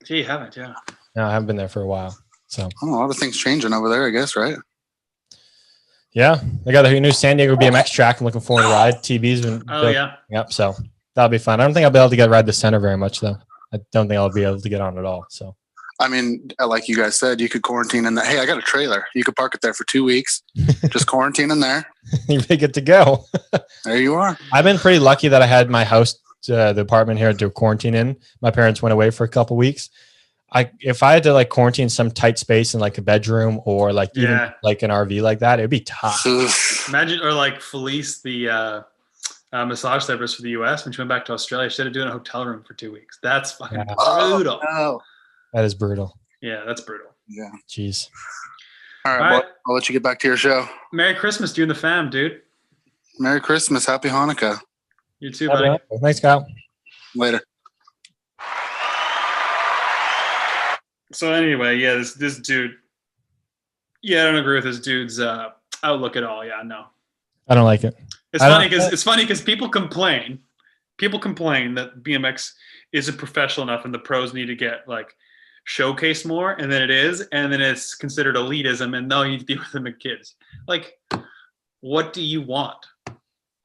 Gee, you haven't, yeah. No, I haven't been there for a while. So Oh, a lot of things changing over there, I guess, right? yeah, they got a new San Diego BMX track. I'm looking forward to ride. TB's been Oh, built. yeah. Yep. So that'll be fun. I don't think I'll be able to ride the center very much though. I don't think I'll be able to get on at all. So I mean, like you guys said, you could quarantine in that. Hey, I got a trailer. You could park it there for 2 weeks. Just quarantine in there. you're good to go. There you are. I've been pretty lucky that I had my house, the apartment here to quarantine in. My parents went away for a couple weeks. If I had to like quarantine some tight space in like a bedroom or like even Yeah. like an RV like that, it'd be tough. Imagine, or like Felice, the massage therapist for the US, when she went back to Australia, she had to do it in a hotel room for 2 weeks. That's fucking Yeah. brutal. Oh, That is brutal. Yeah, that's brutal. yeah. Jeez. All right, All right. well, I'll let you get back to your show. Merry Christmas to you and the fam, dude. Merry Christmas. Happy Hanukkah. You too, buddy. Thanks, Kyle. Later. So anyway, yeah, this dude. Yeah, I don't agree with this dude's outlook at all. Yeah, no. I don't like it. It's I funny don't- because people complain that BMX isn't professional enough and the pros need to get like showcased more, and then it is, and then it's considered elitism, and no, you need to deal with them as kids. Like, what do you want?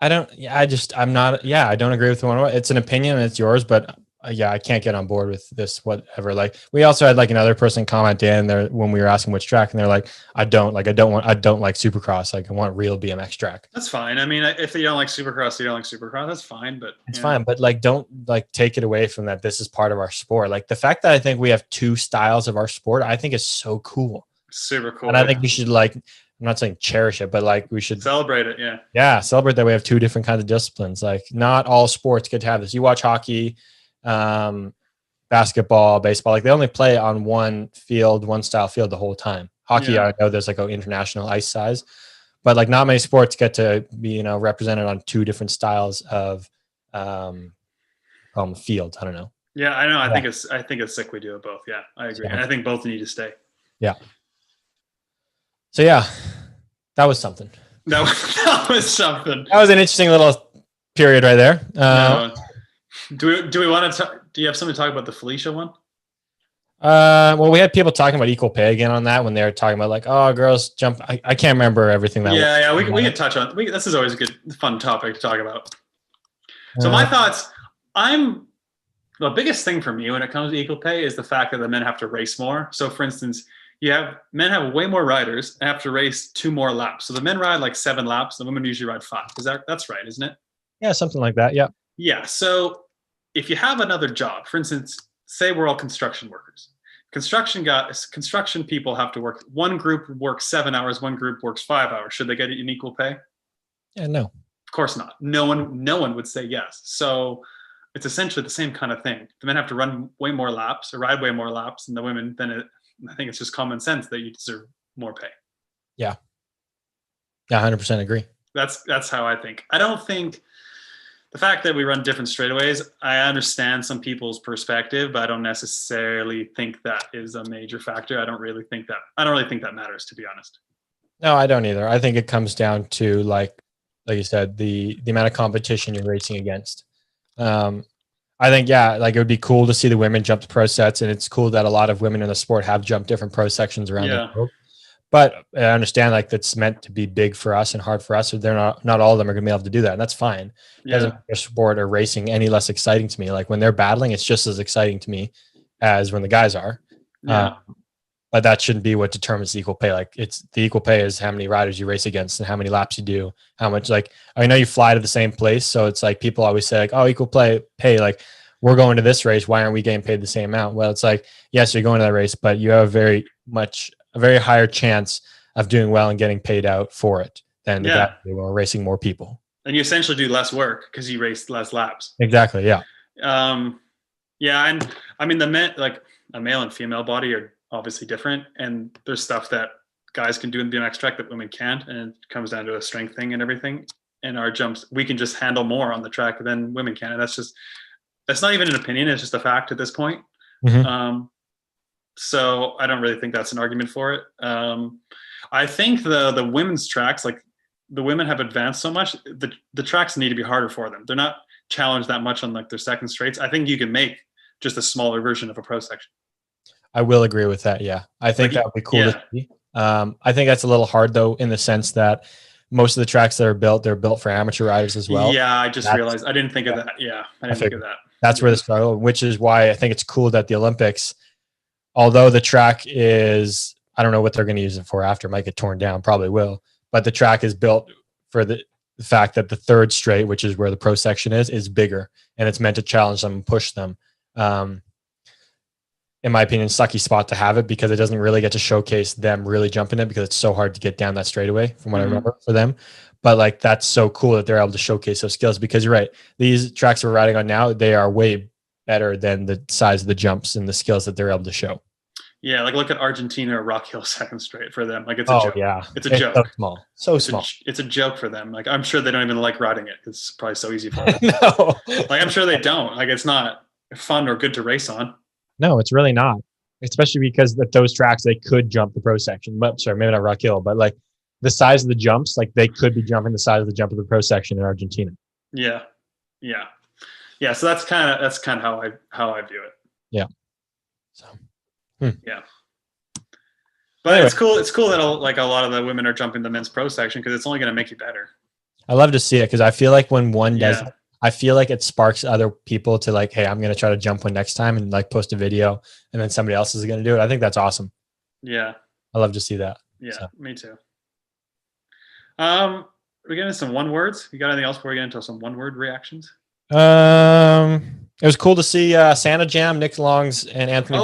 I don't agree with one. It's an opinion and it's yours, but I can't get on board with this, whatever. Like we also had like another person comment in there when we were asking which track, and they're like, I don't like Supercross. Like I want real BMX track. That's fine. I mean, if you don't like Supercross, you don't like Supercross. That's fine, but It's yeah. fine, but like, don't like take it away from that. This is part of our sport. Like the fact that I think we have two styles of our sport, I think is so cool. Super cool. And I think we should like, I'm not saying cherish it, but like we should, celebrate it. Yeah. celebrate that we have two different kinds of disciplines. Like not all sports get to have this. You watch hockey, basketball, baseball, like they only play on one style field the whole time. Hockey, Yeah. I know there's like an international ice size, but like not many sports get to be, represented on two different styles of fields. I don't know. Yeah, I know. I Yeah. think it's sick we do it both. Yeah, I agree. Yeah. And I think both need to stay. So yeah, that was something. That was something. That was an interesting little period right there. Do we want to? Do you have something to talk about the Felicia one? Well, we had people talking about equal pay again on that when they were talking about like, oh, girls jump. I can't remember everything that. Yeah, we can touch on. This is always a good, fun topic to talk about. So my thoughts. The biggest thing for me when it comes to equal pay is the fact that the men have to race more. So, for instance, men have way more riders and have to race 2 more laps. So the men ride like 7 laps. The women usually ride 5. That's right, isn't it? Yeah, something like that. Yeah. Yeah. So if you have another job, for instance, say we're all construction workers. Construction people have to work. One group works 7 hours. One group works 5 hours. Should they get an equal pay? Yeah. No. Of course not. No one would say yes. So it's essentially the same kind of thing. The men have to run way more laps or ride way more laps than the women. I think it's just common sense that you deserve more pay. Yeah. 100% agree. That's how I think. I don't think the fact that we run different straightaways, I understand some people's perspective, but I don't necessarily think that is a major factor. I don't really think that matters, to be honest. No, I don't either. I think it comes down to like you said, the amount of competition you're racing against. I think, like it would be cool to see the women jump to pro sets, and it's cool that a lot of women in the sport have jumped different pro sections around the world. But I understand like that's meant to be big for us and hard for us. So they're not all of them are going to be able to do that. And that's fine. It doesn't make their sport or racing any less exciting to me. Like when they're battling, it's just as exciting to me as when the guys are. Yeah. But that shouldn't be what determines the equal pay. Like it's the equal pay is how many riders you race against and how many laps you do, how much, like, I know you fly to the same place. So it's like, people always say like, oh, equal pay, like we're going to this race. Why aren't we getting paid the same amount? Well, it's like, yes, you're going to that race, but you have a very higher chance of doing well and getting paid out for it than the guy who are racing more people. And you essentially do less work because you race less laps. Exactly. Yeah. And I mean, the men, like a male and female body are obviously different, and there's stuff that guys can do in the BMX track that women can't, and it comes down to a strength thing and everything. And our jumps, we can just handle more on the track than women can, and that's not even an opinion; it's just a fact at this point. Mm-hmm. So I don't really think that's an argument for it. I think the women's tracks, like the women have advanced so much, the tracks need to be harder for them. They're not challenged that much on like their second straights. I think you can make just a smaller version of a pro section. I will agree with that. Yeah. I think that would be cool to see. I think that's a little hard though, in the sense that most of the tracks that are built, they're built for amateur riders as well. Yeah, I just realized I didn't think of that. Yeah, I didn't think of that. That's where the struggle, which is why I think it's cool that the Olympics, although the track is, I don't know what they're going to use it for after, it might get torn down, probably will, but the track is built for the fact that the third straight, which is where the pro section is bigger, and it's meant to challenge them and push them. In my opinion, sucky spot to have it, because it doesn't really get to showcase them really jumping it, because it's so hard to get down that straightaway from what I remember for them. But like, that's so cool that they're able to showcase those skills, because you're right. These tracks we're riding on now, they are way better than the size of the jumps and the skills that they're able to show. Yeah. Like look at Argentina or Rock Hill second straight for them. Like it's a joke. Yeah. It's a joke. So small. So small. It's a joke for them. Like I'm sure they don't even like riding it. It's probably so easy for them. No. Like I'm sure they don't. Like it's not fun or good to race on. No, it's really not. Especially because at those tracks, they could jump the pro section. But sorry, maybe not Rock Hill, but like the size of the jumps, like they could be jumping the size of the jump of the pro section in Argentina. Yeah. Yeah. Yeah. So that's kind of how I view it. Yeah. So yeah. But anyway. It's cool that like a lot of the women are jumping the men's pro section, because it's only going to make you better. I love to see it, because I feel like when one does it, I feel like it sparks other people to like, hey, I'm going to try to jump one next time, and like post a video, and then somebody else is going to do it. I think that's awesome. Yeah. I love to see that. Yeah, so. Me too. We're getting some one words. You got anything else before we get into some one word reactions? It was cool to see Santa Jam, Nick Longs and Anthony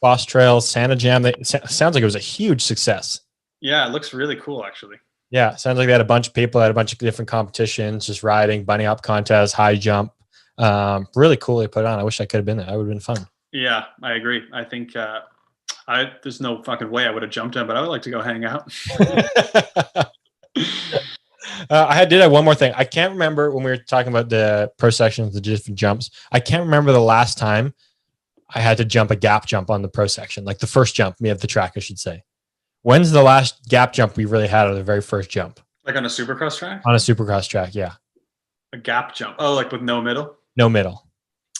Boss Trail, Santa Jam. Sounds like it was a huge success. Yeah, it looks really cool, actually. Yeah, sounds like they had a bunch of people, had a bunch of different competitions, just riding, bunny hop contest, high jump. Really cool they put on. I wish I could have been there. That would have been fun. Yeah, I agree. I think there's no fucking way I would have jumped in, but I would like to go hang out. I did have one more thing. I can't remember when we were talking about the pro sections, the different jumps. I can't remember the last time I had to jump a gap jump on the pro section, like the first jump of the track, I should say. When's the last gap jump we really had on the very first jump? Like on a supercross track? On a supercross track, yeah. A gap jump. Oh, like with no middle? No middle.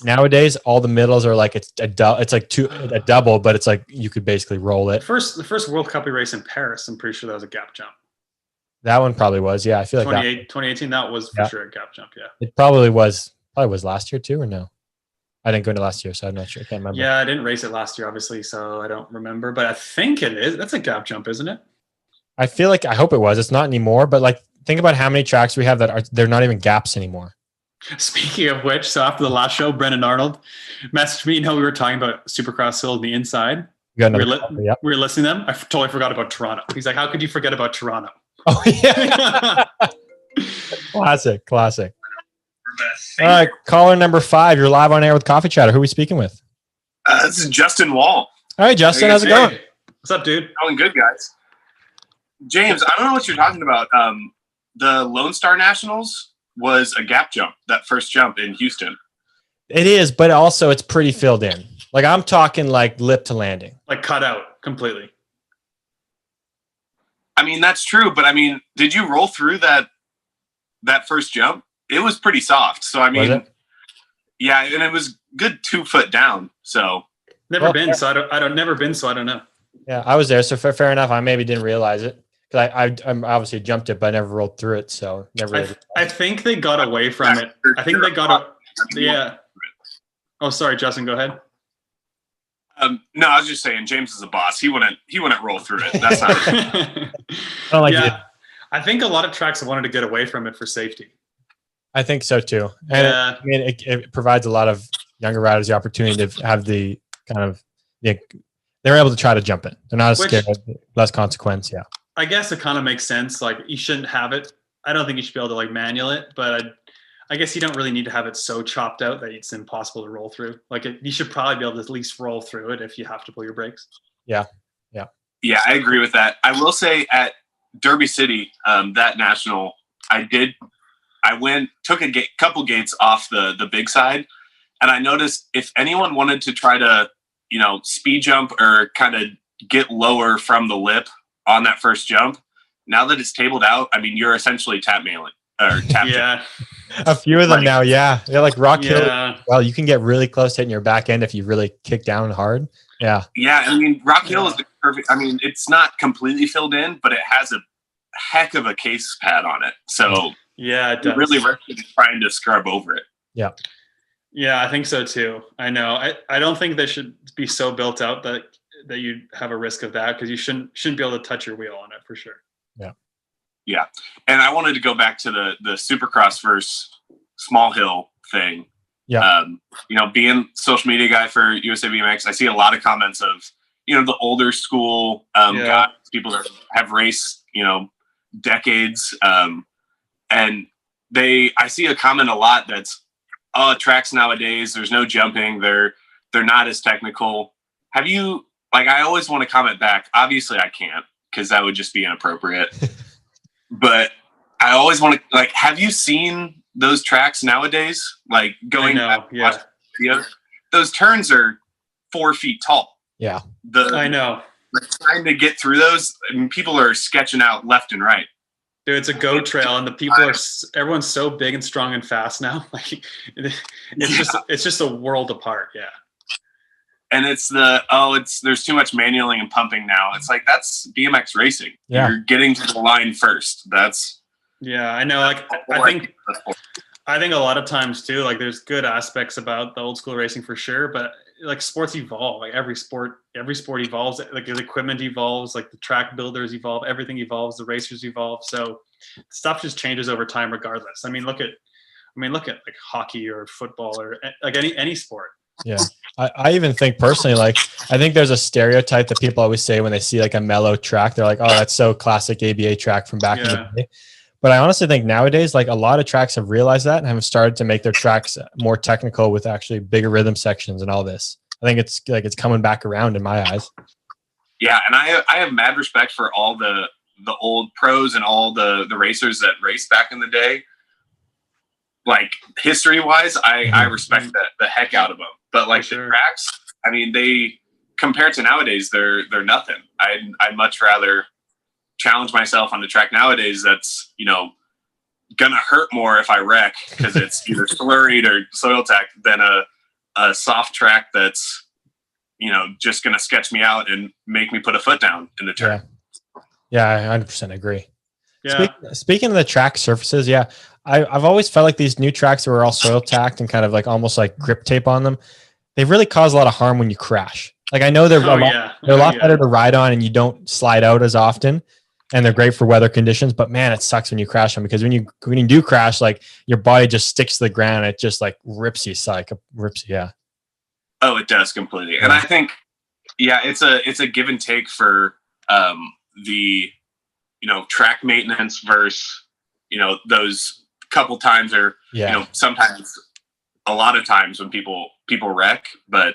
Nowadays, all the middles are like it's like a double, but it's like you could basically roll it. The first World Cup we raced in Paris, I'm pretty sure that was a gap jump. That one probably was, yeah. I feel like 2018, that was for sure a gap jump, yeah. It probably was last year too, or no? I didn't go into last year, so I'm not sure. I can't remember. Yeah, I didn't race it last year, obviously, so I don't remember. But I think it is. That's a gap jump, isn't it? I feel like, I hope it was. It's not anymore, but like think about how many tracks we have that they're not even gaps anymore. Speaking of which, so after the last show, Brendan Arnold messaged me. We were talking about Supercross Hill on the inside. We were listening to them. I totally forgot about Toronto. He's like, how could you forget about Toronto? Oh, yeah. Classic. All right, caller number 5. You're live on air with Coffee Chatter. Who are we speaking with? This is Justin Wall. All right, Justin, how's it going? What's up, dude? Going good, guys. James, I don't know what you're talking about. The Lone Star Nationals was a gap jump, that first jump in Houston. It is, but also it's pretty filled in. Like I'm talking like lip to landing. Like cut out completely. I mean, that's true, but I mean, did you roll through that first jump? It was pretty soft. So I mean, yeah, and it was good 2 foot down. So never been. So I don't know. Yeah, I was there. So fair enough. I maybe didn't realize it because I'm obviously jumped it, but I never rolled through it. So never. Really I think they got away from it. I think they got yeah. Oh, sorry, Justin. Go ahead. No, I was just saying James is a boss. He wouldn't roll through it. That's not. I don't like it. I think a lot of tracks wanted to get away from it for safety. I think so too. And it provides a lot of younger riders the opportunity to have the kind of they're able to try to jump it. They're not as scared, less consequence. Yeah. I guess it kind of makes sense. Like you shouldn't have it. I don't think you should be able to like manual it, but I guess you don't really need to have it so chopped out that it's impossible to roll through. Like you should probably be able to at least roll through it if you have to pull your brakes. Yeah. Yeah, I agree with that. I will say at Derby City, that national, I took couple gates off the big side, and I noticed if anyone wanted to try to speed jump or kind of get lower from the lip on that first jump. Now that it's tabled out, I mean, you're essentially tap mailing or tap. Yeah. A few of them now. Yeah. Yeah. Like Rock Hill. Yeah. Well, you can get really close hitting your back end if you really kick down hard. Yeah. Yeah. I mean, Rock Hill is the perfect. I mean, it's not completely filled in, but it has a heck of a case pad on it. So yeah, it does. really trying to scrub over it. Yeah. Yeah, I think so too. I know. I don't think they should be so built out that you have a risk of that, because you shouldn't be able to touch your wheel on it for sure. Yeah. And I wanted to go back to the Supercross versus Small Hill thing. Yeah. Being social media guy for USA BMX, I see a lot of comments of, the older school guys, people that have raced, decades. And I see a comment a lot that's, tracks nowadays, there's no jumping. They're not as technical. Have you, I always want to comment back. Obviously I can't, because that would just be inappropriate. But I always want to, have you seen those tracks nowadays? Going back to watch videos, those turns are 4 feet tall. Yeah. I know. Trying to get through those, I mean, people are sketching out left and right. Dude, it's a go trail, and the people everyone's so big and strong and fast now. It's just a world apart. Yeah. And it's there's too much manualing and pumping now. It's that's BMX racing. Yeah. You're getting to the line first. Yeah, I know. I think a lot of times too, there's good aspects about the old school racing for sure, but sports evolve. Every sport evolves. The equipment evolves. The track builders evolve. Everything evolves. The racers evolve. So stuff just changes over time, regardless. Look at hockey or football or any sport. Yeah. I even think personally, I think there's a stereotype that people always say when they see a mellow track. They're like, oh, that's so classic ABA track from back in the day. But I honestly think nowadays, a lot of tracks have realized that and have started to make their tracks more technical with actually bigger rhythm sections and all this. I think it's coming back around in my eyes. Yeah. And I have mad respect for all the old pros and all the racers that raced back in the day. History wise, I respect the heck out of them. But the tracks, I mean, they compared to nowadays, they're nothing. I'd much rather challenge myself on the track nowadays that's gonna hurt more if I wreck because it's either slurried or soil tack than a soft track that's just gonna sketch me out and make me put a foot down in the turn. Yeah, I 100% agree. Yeah. Speaking of the track surfaces, I've always felt like these new tracks that were all soil tacked and kind of almost grip tape on them, they really cause a lot of harm when you crash. I know they're a lot better to ride on and you don't slide out as often, and they're great for weather conditions, but man, it sucks when you crash them, because when you do crash, your body just sticks to the ground. And it just rips you. Rips you. Yeah. Oh, it does completely. And I think, it's a give and take for the, track maintenance versus, those couple times or, sometimes a lot of times when people wreck. But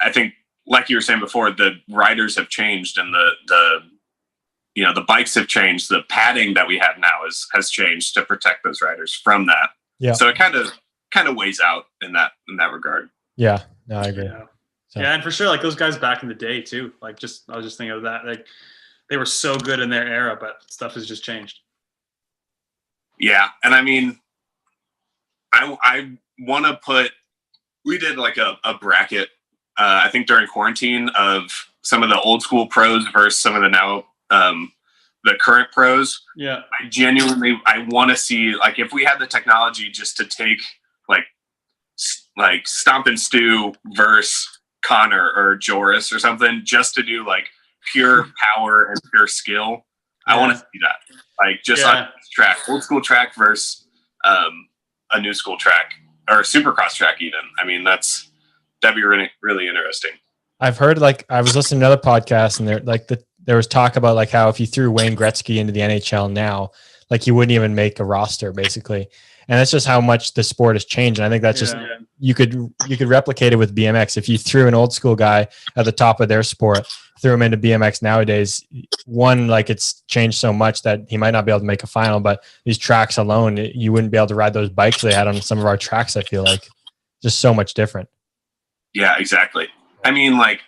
I think, like you were saying before, the riders have changed and the bikes have changed. The padding that we have now has changed to protect those riders from that. Yeah. So it kind of weighs out in that regard. Yeah. No, I agree. Yeah. And for sure, those guys back in the day too. I was just thinking of that. They were so good in their era, but stuff has just changed. Yeah, and I mean, I want to put. We did a bracket. I think during quarantine of some of the old school pros versus some of the now the current pros. Yeah, I want to see if we had the technology just to take Stomp and Stew versus Connor or Joris or something, just to do pure power and pure skill. I want to see that. On this track, old school track versus a new school track or a Supercross track even. I mean, that'd be really, really interesting. I've heard I was listening to another podcast and there was talk about how if you threw Wayne Gretzky into the NHL now, he wouldn't even make a roster basically. And that's just how much the sport has changed. And I think that's just, you could replicate it with BMX. If you threw an old school guy at the top of their sport, threw him into BMX nowadays, it's changed so much that he might not be able to make a final, but these tracks alone, you wouldn't be able to ride those bikes they had on some of our tracks. I feel just so much different. Yeah, exactly. I mean, like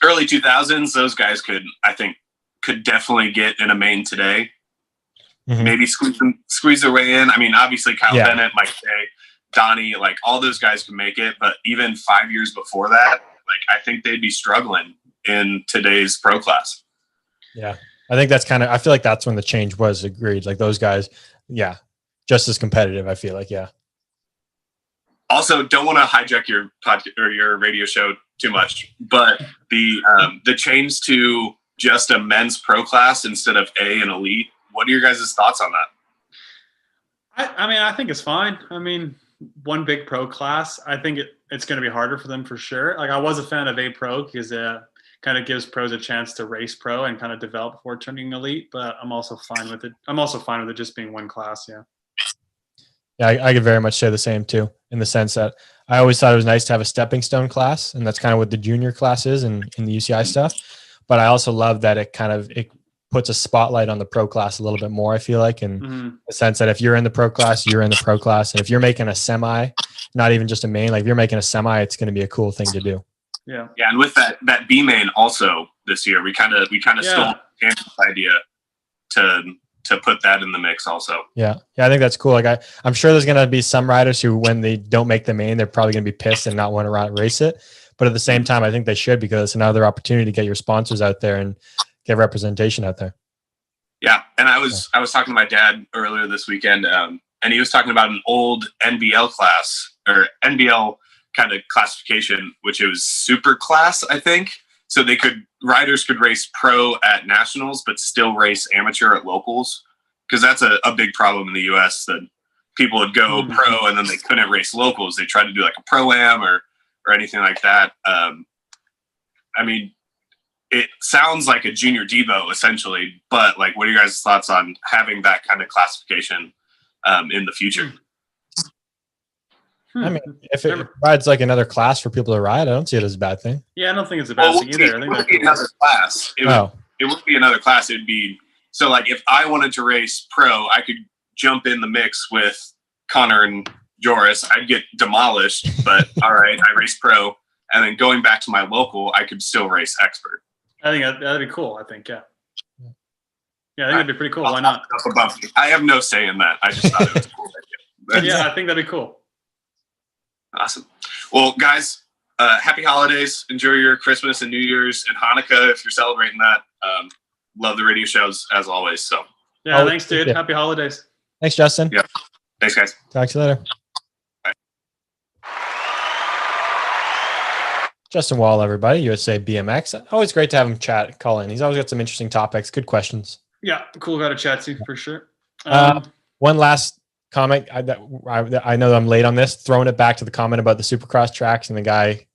early 2000s, those guys could definitely get in a main today. Mhm. Maybe squeeze their way in. I mean, obviously Kyle Yeah. Bennett, Mike Shea, Donnie, like all those guys can make it. But even 5 years before that, like I think they'd be struggling in today's pro class. Yeah. I think that's kind of, I feel like that's when the change was. Agreed. Like those guys, yeah, just as competitive, I feel like, yeah. Also, don't want to hijack your podcast or your radio show too much, but the change to just a men's pro class instead of A and elite. What are your guys' thoughts on that? I mean, I think it's fine. I mean, one big pro class, I think it's going to be harder for them for sure. Like I was a fan of A Pro because it kind of gives pros a chance to race pro and kind of develop before turning elite, but I'm also fine with it. I'm also fine with it just being one class. Yeah. Yeah, I could very much say the same too, in the sense that I always thought it was nice to have a stepping stone class, and that's kind of what the junior class is in the UCI stuff. But I also love that it puts a spotlight on the pro class a little bit more, I feel like, in the sense that if you're in the pro class, you're in the pro class. And if you're making a semi, not even just a main, like if you're making a semi, it's going to be a cool thing to do. Yeah. Yeah. And with that B main also this year, we kind of stole Andrew's idea to put that in the mix also. Yeah. Yeah. I think that's cool. Like I'm sure there's going to be some riders who, when they don't make the main, they're probably going to be pissed and not want to race it. But at the same time, I think they should, because it's another opportunity to get your sponsors out there and get representation out there. Yeah. And I was talking to my dad earlier this weekend, and he was talking about an old NBL class or NBL kind of classification, which it was super class, I think. So riders could race pro at nationals, but still race amateur at locals. Because that's a big problem in the US, that people would go pro and then they couldn't race locals. They tried to do like a pro-am or anything like that. I mean, it sounds like a junior Devo essentially, but like, what are your guys' thoughts on having that kind of classification in the future? I mean, if it rides like another class for people to ride, I don't see it as a bad thing. Yeah, I don't think it's a bad thing either. I think it would be another class. It would be another class. It'd be, so like if I wanted to race pro, I could jump in the mix with Connor and Joris. I'd get demolished, but all right, I race pro. And then going back to my local, I could still race expert. I think that'd be cool. I think, yeah. Yeah, I think that'd be pretty cool. Why not? I have no say in that. I just thought it was a cool idea. Yeah, I think that'd be cool. Awesome. Well, guys, happy holidays. Enjoy your Christmas and New Year's and Hanukkah if you're celebrating that. Love the radio shows as always. So yeah, thanks, dude. Yeah. Happy holidays. Thanks, Justin. Yeah. Thanks, guys. Talk to you later. Bye. Justin Wall, everybody, USA BMX. Always great to have him call in. He's always got some interesting topics, good questions. Yeah, cool guy to chat to for sure. One last comment. I know I'm late on this. Throwing it back to the comment about the Supercross tracks and the guy,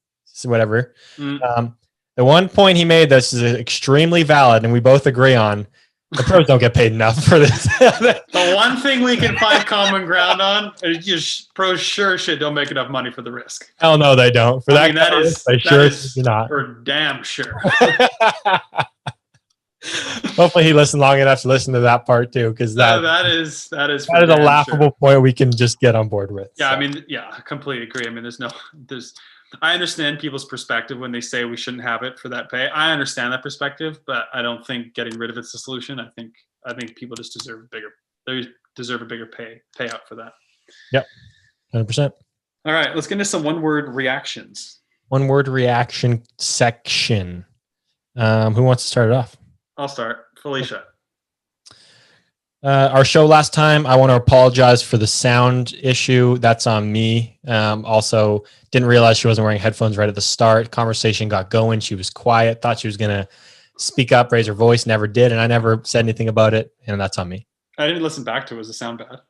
whatever. The one point he made this is extremely valid, and we both agree on. The pros don't get paid enough for this. The one thing we can find common ground on is just pros sure shit don't make enough money for the risk. Hell no, they don't. For that, that is not. For damn sure. Hopefully he listened long enough to listen to that part too, because that is a laughable point we can just get on board with. Yeah, so. I mean, yeah, I completely agree. I mean, I understand people's perspective when they say we shouldn't have it for that pay. I understand that perspective, but I don't think getting rid of it's the solution. I think people just deserve a bigger payout for that. Yep. 100%. All right, let's get into some one-word reactions. One-word reaction section. Who wants to start it off? I'll start. Felicia. Our show last time, I want to apologize for the sound issue. That's on me. Also, didn't realize she wasn't wearing headphones right at the start. Conversation got going. She was quiet. Thought she was going to speak up, raise her voice. Never did. And I never said anything about it. And that's on me. I didn't listen back to it. Was the sound bad?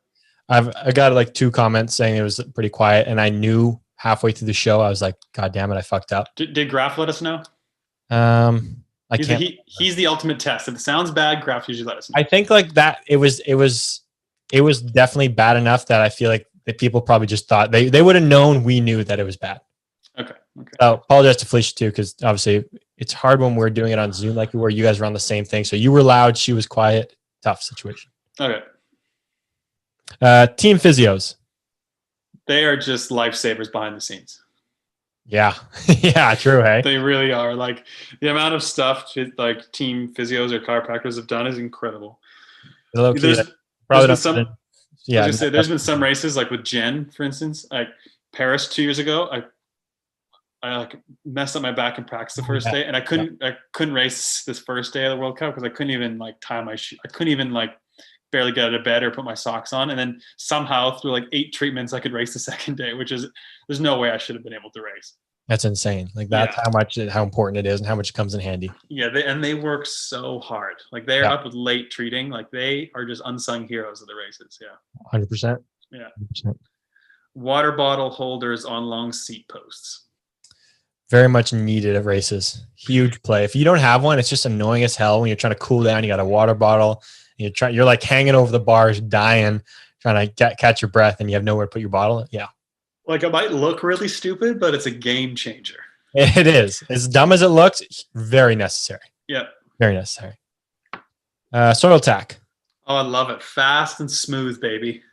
I got like 2 comments saying it was pretty quiet. And I knew halfway through the show, I was like, God damn it, I fucked up. Did Graf let us know? He's the ultimate test. If it sounds bad, Graf usually let us know. I think like that it was definitely bad enough that I feel like the people probably just thought they would have known we knew that it was bad. Okay. So apologize to Felicia too, because obviously it's hard when we're doing it on Zoom like where you guys were on the same thing. So you were loud, she was quiet. Tough situation. Okay. Team physios. They are just lifesavers behind the scenes. Yeah. Yeah, true. Hey. They really are. Like the amount of stuff like team physios or chiropractors have done is incredible. Low-key, There's probably been don't- some. yeah. I was gonna say, there's been some races like with Jen, for instance, like Paris 2 years ago. I like messed up my back in practice the first day, and I couldn't race this first day of the World Cup because I couldn't even like tie my shoe. I couldn't even like barely get out of bed or put my socks on. And then somehow through like 8 treatments, I could race the second day, which is there's no way I should have been able to race. That's insane. Like that's how important it is and how much it comes in handy. Yeah, they work so hard. Like they're up with late treating. Like they are just unsung heroes of the races. Yeah, 100%. Yeah. 100%. Water bottle holders on long seat posts. Very much needed at races. Huge play. If you don't have one, it's just annoying as hell when you're trying to cool down. You got a water bottle. You're like hanging over the bars, dying, trying to catch your breath, and you have nowhere to put your bottle. Yeah. Like it might look really stupid, but it's a game changer. It is. As dumb as it looks, very necessary. Yeah. Very necessary. Soil tack. Oh, I love it. Fast and smooth, baby.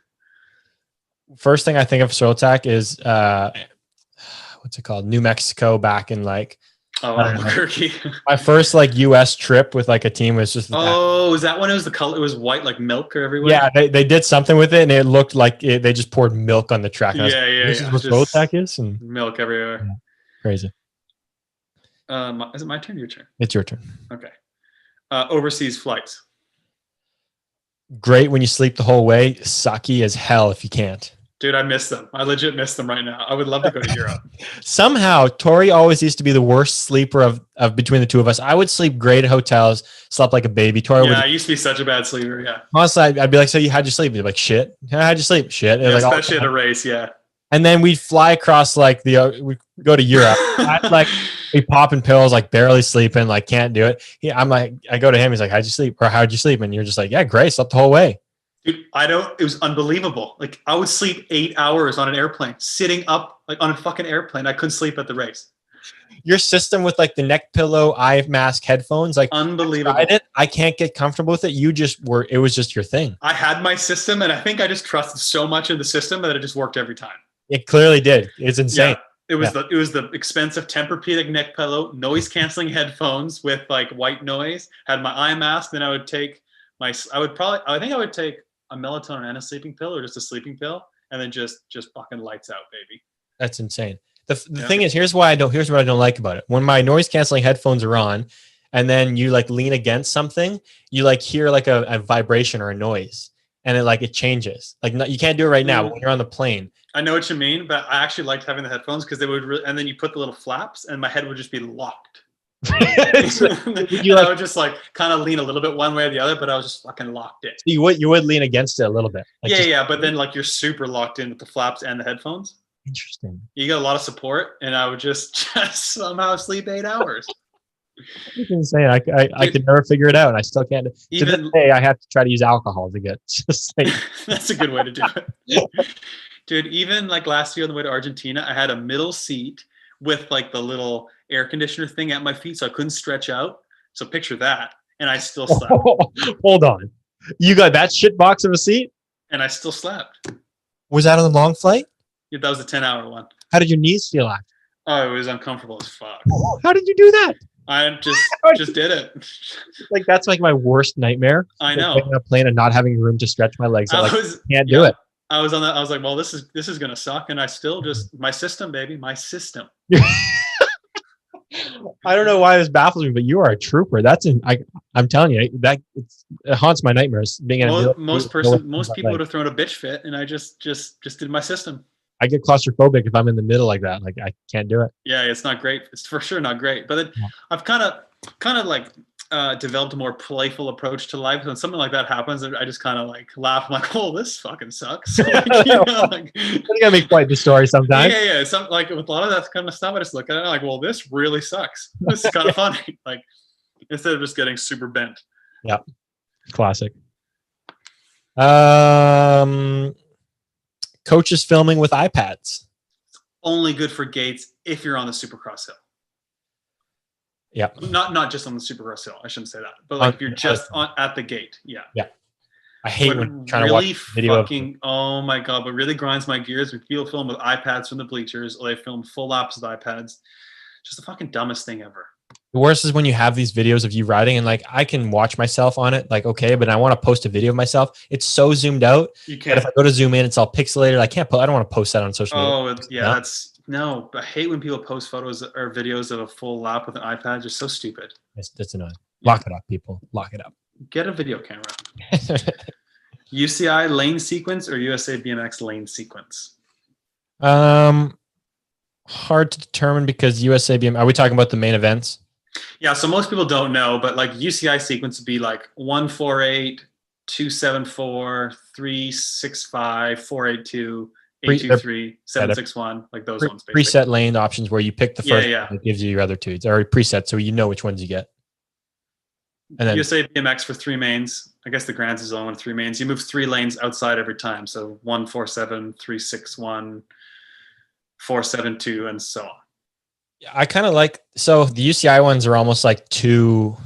First thing I think of soil tack is what's it called? New Mexico back in like Albuquerque. my first like US trip with like a team was just is that when it was the color? It was white like milk or everywhere. Yeah, they did something with it and it looked like they just poured milk on the track. And This is what soil tack is, and milk everywhere. Yeah. Crazy. Is it my turn or your turn? It's your turn. Okay. Overseas flights. Great when you sleep the whole way. Sucky as hell if you can't. Dude, I miss them. I legit miss them right now. I would love to go to Europe. Somehow, Tori always used to be the worst sleeper of between the two of us. I would sleep great at hotels, slept like a baby. Tori I used to be such a bad sleeper. Yeah. Honestly, I'd be like, so how'd you sleep? You'd be like, shit. How'd you sleep? Shit. Yeah, like, especially at a race. Yeah. And then we'd fly across like we go to Europe. I'd like be popping pills, like barely sleeping, like can't do it. I'm like, I go to him. He's like, how'd you sleep? Or how'd you sleep? And you're just like, yeah, great. Slept the whole way. Dude, it was unbelievable. Like I would sleep 8 hours on an airplane, sitting up like on a fucking airplane. I couldn't sleep at the race. Your system with like the neck pillow, eye mask, headphones, like unbelievable. I can't get comfortable with it. It was just your thing. I had my system and I think I just trusted so much in the system that it just worked every time. It clearly did. It's insane. Yeah, it was the expensive Tempur-Pedic neck pillow, noise canceling headphones with like white noise, had my eye mask. Then I would take I think I would take a melatonin and a sleeping pill or just a sleeping pill and then just fucking lights out, baby. That's insane. The thing is, here's what I don't like about it. When my noise canceling headphones are on and then you like lean against something, you like hear like a vibration or a noise and it changes. Like you can't do it right now, but when you're on the plane. I know what you mean, but I actually liked having the headphones because they would and then you put the little flaps and my head would just be locked. I would just like kind of lean a little bit one way or the other, but I was just fucking locked in. You would lean against it a little bit. Like but then like you're super locked in with the flaps and the headphones. Interesting. You got a lot of support, and I would just somehow sleep 8 hours. It's insane. I could never figure it out, and I still can't. To this day, I have to try to use alcohol to get just like. That's a good way to do it. Dude, even like last year on the way to Argentina, I had a middle seat with like the little air conditioner thing at my feet, so I couldn't stretch out. So picture that, and I still slept. Hold on, you got that shit box of a seat, and I still slept. Was that on the long flight? Yeah, that was a 10-hour one. How did your knees feel after? Oh, it was uncomfortable as fuck. How did you do that? I just did it. Like that's like my worst nightmare. I know. Like, on a plane and not having room to stretch my legs. I can't do it. I was like, well, this is gonna suck, and I still just my system, baby, my system. I don't know why this baffles me, but you are a trooper. I'm telling you that it haunts my nightmares. Being most people would have thrown a bitch fit, and I just did my system. I get claustrophobic if I'm in the middle like that. Like I can't do it. Yeah, it's not great. It's for sure not great. But I've kind of like developed a more playful approach to life. When something like that happens, I just kind of like laugh. I'm like, oh, this fucking sucks. Like, you gotta make quite the story sometimes. Yeah. Some like with a lot of that kind of stuff, I just look at it like, well, this really sucks. This is kind of funny. Like instead of just getting super bent. Yeah, classic. Coaches filming with iPads. Only good for gates if you're on the Supercross hill. Yeah. Not just on the Supercross hill. I shouldn't say that. But like if you're just at the gate. Yeah. Yeah. I hate What when trying really to watch video. fucking, oh my God, what really grinds my gears when people film with iPads from the bleachers or they film full laps with iPads. Just the fucking dumbest thing ever. The worst is when you have these videos of you riding and like I can watch myself on it, like okay, but I want to post a video of myself. It's so zoomed out You that can't. if I go to zoom in, it's all pixelated. I can't. I don't want to post that on social media. Oh, yeah, No. that's no. I hate when people post photos or videos of a full lap with an iPad. Just so stupid. That's annoying. Lock it up, people. Lock it up. Get a video camera. UCI lane sequence or USA BMX lane sequence? Hard to determine because USA BM. Are we talking about the main events? Yeah, so most people don't know, but like UCI sequence would be like 148, 274, 365, 482, 823, 761, like those ones. Basically. Preset lane options where you pick the first. Yeah. One that gives you your other two. It's already preset, so you know which ones you get. And then USA BMX for 3 mains. I guess the Grands is only 3 mains. You move 3 lanes outside every time. So 147, 361, 472, and so on. I kind of like, so the UCI ones are almost like too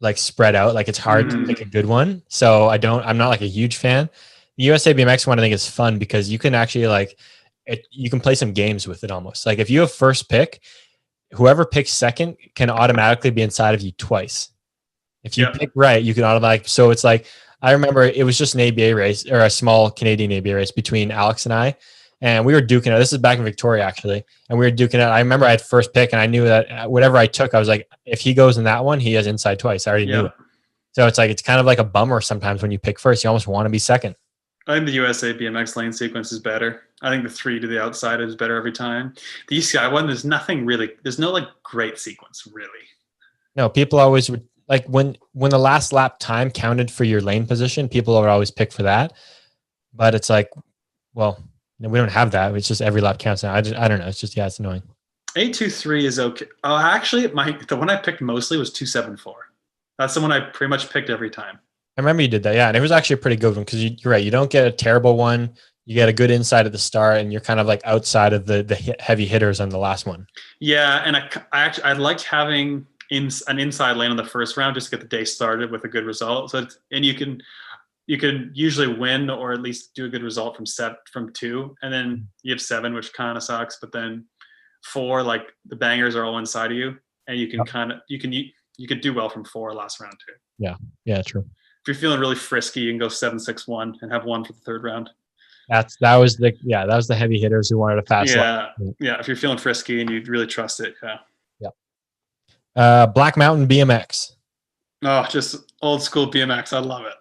like spread out. Like it's hard to pick a good one. So I'm not like a huge fan. The USA BMX one I think is fun because you can actually like, you can play some games with it almost. Like if you have first pick, whoever picks second can automatically be inside of you twice. If you pick right, you can automatically. So it's like, I remember it was just an ABA race or a small Canadian ABA race between Alex and I. And we were duking it. This is back in Victoria, actually. And we were duking it. I remember I had first pick, and I knew that whatever I took, I was like, if he goes in that one, he has inside twice. I already knew it. So it's like, it's kind of like a bummer sometimes when you pick first. You almost want to be second. I think the USA BMX lane sequence is better. I think the 3 to the outside is better every time. The UCI one, there's nothing really. There's no like great sequence, really. No, people always would, like when the last lap time counted for your lane position, people would always pick for that. But it's like, well, we don't have that. It's just every lap counts now. I don't know. It's just, it's annoying. 823 is okay. Oh, actually, the one I picked mostly was 274. That's the one I pretty much picked every time. I remember you did that. Yeah. And it was actually a pretty good one because you're right. You don't get a terrible one. You get a good inside at the start and you're kind of like outside of the heavy hitters on the last one. Yeah. And I liked having an inside lane on the first round just to get the day started with a good result. So you can usually win or at least do a good result from 2, and then you have 7, which kind of sucks. But then 4, like the bangers are all inside of you, and you can you could do well from 4 last round too. Yeah, true. If you're feeling really frisky, you can go 7-6-1 and have 1 for the 3rd round. That was the heavy hitters who wanted a fast lap. Yeah. If you're feeling frisky and you really trust it, Black Mountain BMX. Oh, just old school BMX. I love it.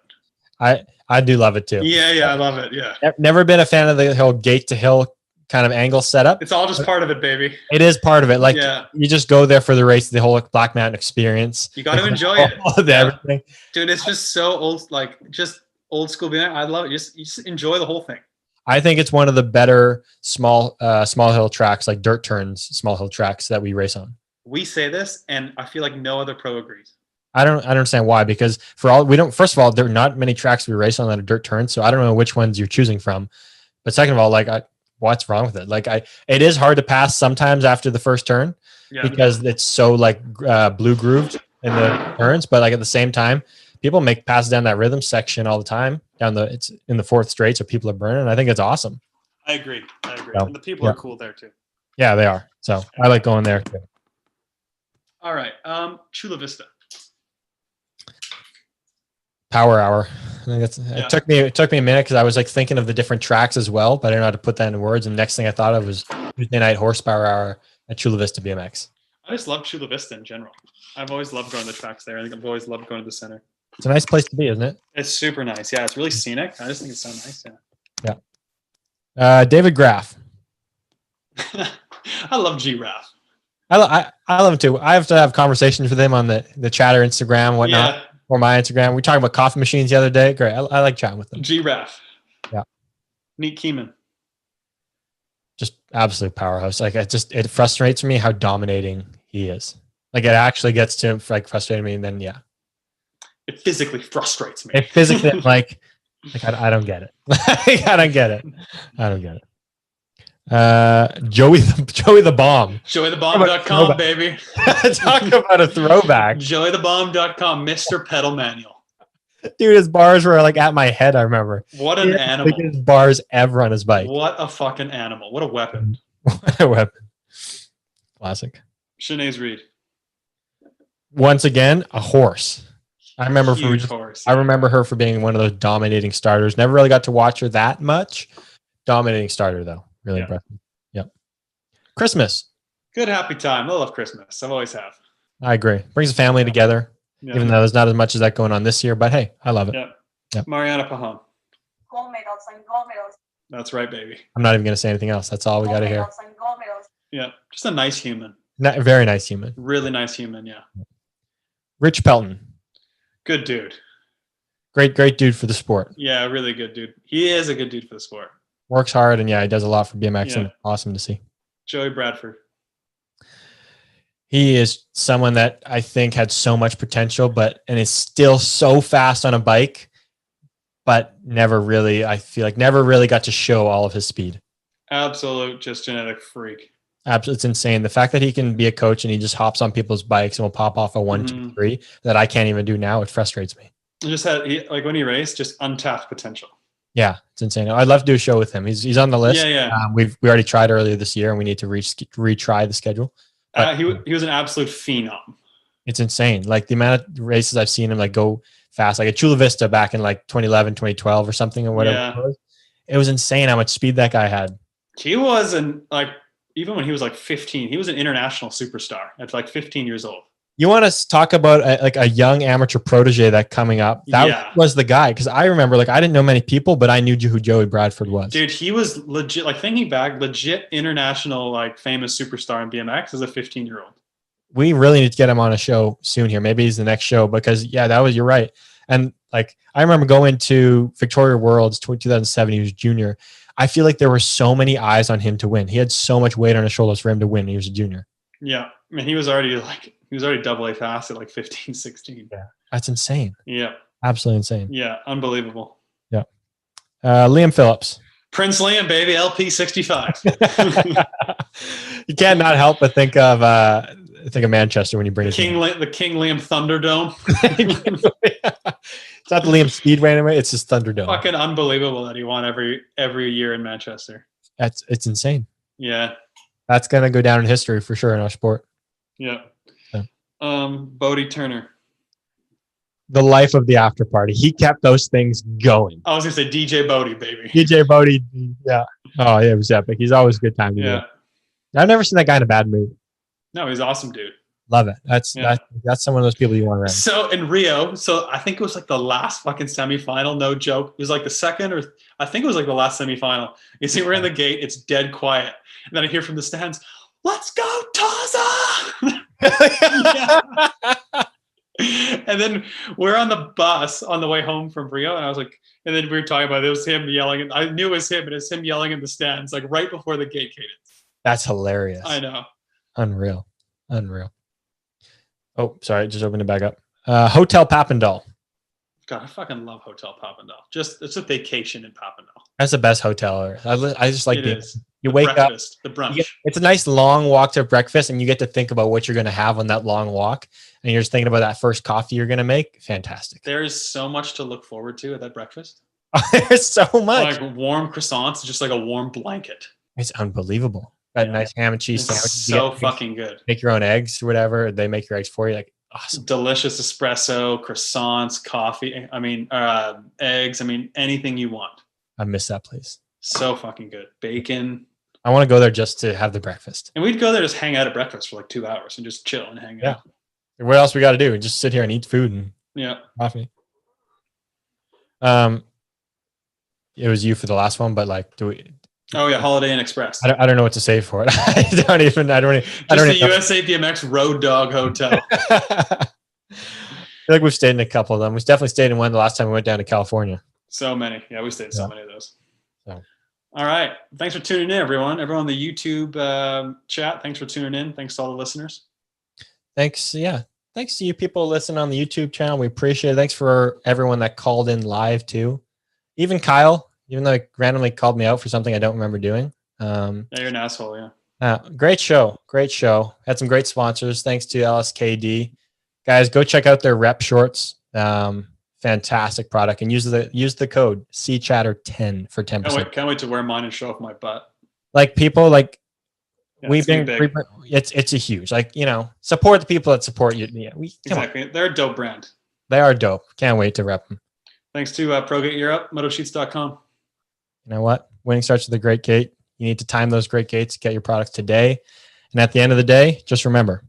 I do love it too. Yeah, I love it. Yeah. Never been a fan of the whole gate to hill kind of angle setup. It's all just part of it, baby. It is part of it. Like you just go there for the race, the whole Black Mountain experience. You got to enjoy it. Everything. Dude, it's just so old, like just old school BMX. I love it. You just enjoy the whole thing. I think it's one of the better small hill tracks, like dirt turns, small hill tracks that we race on. We say this, and I feel like no other pro agrees. I don't understand why, because first of all, there are not many tracks we race on that are dirt turns. So I don't know which ones you're choosing from. But second of all, like what's wrong with it? Like it is hard to pass sometimes after the first turn because it's so like blue grooved in the turns. But like at the same time, people make passes down that rhythm section all the time it's in the 4th straight. So people are burning. I think it's awesome. I agree. So, and the people are cool there too. Yeah, they are. So I like going there too. All right. Chula Vista. Power Hour. I think it took me a minute because I was like thinking of the different tracks as well, but I didn't know how to put that into words. And the next thing I thought of was Tuesday Night Horsepower Hour at Chula Vista BMX. I just love Chula Vista in general. I've always loved going to the tracks there. I think I've always loved going to the center. It's a nice place to be, isn't it? It's super nice. Yeah, it's really scenic. I just think it's so nice. Yeah. David Graff. I love G-Raff. I love him too. I have to have conversations with him on the chatter Instagram, whatnot, or my Instagram. We talked about coffee machines the other day. Great. I like chatting with them. G-Raff. Yeah. Neat Keeman. Just absolute powerhouse. Like it frustrates me how dominating he is. Like it actually gets to like frustrating me, and then it physically frustrates me. It physically like I don't get it. I don't get it. Joey the Bomb. JoeyTheBomb.com, baby. Talk about a throwback. JoeyTheBomb.com, Mr. Pedal Manual. Dude, his bars were like at my head. I remember. What He an had the animal. biggest bars ever on his bike. What a fucking animal. What a weapon. What a weapon. Classic. Sinead Reed. Once again, a horse. I remember Huge horse. I remember her for being one of those dominating starters. Never really got to watch her that much. Dominating starter though. Really Yeah. impressive. Yep. Christmas. Good happy time. I love Christmas. I've always have. I agree. Brings the family together. Yeah. Even though there's not as much as that going on this year, but hey, I love it. Yeah. Yep. Mariana Pajon. That's right, baby. I'm not even going to say anything else. That's all we got to hear. Yeah. Just a nice human. Very nice human. Really nice human. Yeah. Rich Pelton. Good dude. Great dude for the sport. Yeah. Really good dude. He is a good dude for the sport. Works hard and yeah, he does a lot for BMX Yeah. and awesome to see. Joey Bradford. He is someone that I think had so much potential, and is still so fast on a bike, but I feel like never really got to show all of his speed. Absolute just genetic freak. Absolutely. It's insane. The fact that he can be a coach and he just hops on people's bikes and will pop off a 1, 2, 3 that I can't even do now. It frustrates me. Like when he raced, just untapped potential. Yeah, it's insane. I'd love to do a show with him. He's on the list. Yeah. We already tried earlier this year and we need to retry the schedule. He was an absolute phenom. It's insane. Like the amount of races I've seen him like go fast, like at Chula Vista back in like 2011, 2012 or something or whatever. Yeah. It was insane how much speed that guy had. He was even when he was like 15, he was an international superstar at like 15 years old. You want to talk about a young amateur protege that coming up? That was the guy. Because I remember, I didn't know many people, but I knew who Joey Bradford was. Dude, he was legit, thinking back, legit international, famous superstar in BMX as a 15-year-old. We really need to get him on a show soon here. Maybe he's the next show because, you're right. And I remember going to Victoria Worlds 2007, he was junior. I feel like there were so many eyes on him to win. He had so much weight on his shoulders for him to win. He was a junior. Yeah. I mean, he was already double A fast at 15, 16. Yeah. That's insane. Yeah. Absolutely insane. Yeah. Unbelievable. Yeah. Liam Phillips. Prince Liam, baby, LP 65. You can't not help but think of Manchester when you bring the King Liam Thunderdome. It's not the Liam Speedway anyway. It's just Thunderdome. Fucking unbelievable that he won every year in Manchester. It's insane. Yeah. That's gonna go down in history for sure in our sport. Yeah. Bodie Turner. The life of the after party. He kept those things going. I was gonna say DJ Bodie, baby. DJ Bodie, yeah. Oh, yeah, it was epic. He's always a good time to do. I've never seen that guy in a bad mood. No, he's awesome, dude. Love it. That's some of those people you want around. So in Rio, I think it was the last fucking semifinal, no joke. It was the second, or I think it was the last semifinal. You see, we're in the gate, it's dead quiet. And then I hear from the stands, "Let's go, Taza!" And then we're on the bus on the way home from Rio, and I was and then we were talking about it was him yelling, and I knew it was him, and it's him yelling in the stands, right before the gate cadence. That's hilarious. I know. Unreal. Oh, sorry, just opened it back up. Hotel Papendal. God, I fucking love Hotel Papendal. It's a vacation in Papendal. That's the best hotel. I just like you wake breakfast, up, the brunch. It's a nice long walk to breakfast, and you get to think about what you're going to have on that long walk, and you're just thinking about that first coffee you're going to make. Fantastic. There is so much to look forward to at that breakfast. There's so much. Warm croissants, just a warm blanket. It's unbelievable. That nice ham and cheese sandwich. So fucking good. Make your own eggs or whatever. They make your eggs for you. Awesome. Delicious espresso, croissants, coffee. Eggs. Anything you want. I miss that place. So fucking good. Bacon. I want to go there just to have the breakfast. And we'd go there, just hang out at breakfast for 2 hours and just chill and hang out. What else we got to do? Just sit here and eat food and coffee. It was you for the last one, but do we? Oh yeah, Holiday Inn Express. I don't know what to say for it. I don't even. The USA BMX Road Dog Hotel. I feel like we've stayed in a couple of them. We definitely stayed in one the last time we went down to California. So many. Yeah, we stayed in so many of those. So. All right. Thanks for tuning in, everyone. Everyone on the YouTube chat, thanks for tuning in. Thanks to all the listeners. Thanks. Yeah. Thanks to you people listening on the YouTube channel. We appreciate it. Thanks for everyone that called in live too. Even Kyle, even though he randomly called me out for something I don't remember doing. Yeah, you're an asshole, Great show. Had some great sponsors. Thanks to LSKD. Guys, go check out their rep shorts. fantastic product, and use the code CChatter10 for 10%. Can't wait to wear mine and show off my butt. Like people like Yeah, we've it's gonna been, be big. it's a huge, like, you know, support the people that support you. Yeah, come on. Exactly. They're a dope brand. They are dope. Can't wait to rep them. Thanks to ProGate Europe, MotoSheets.com. You know what? Winning starts with a great gate. You need to time those great gates, get your products today. And at the end of the day, just remember,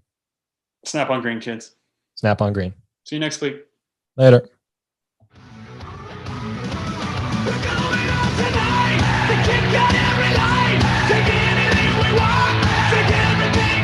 Snap on green, kids. snap on green. See you next week. Later.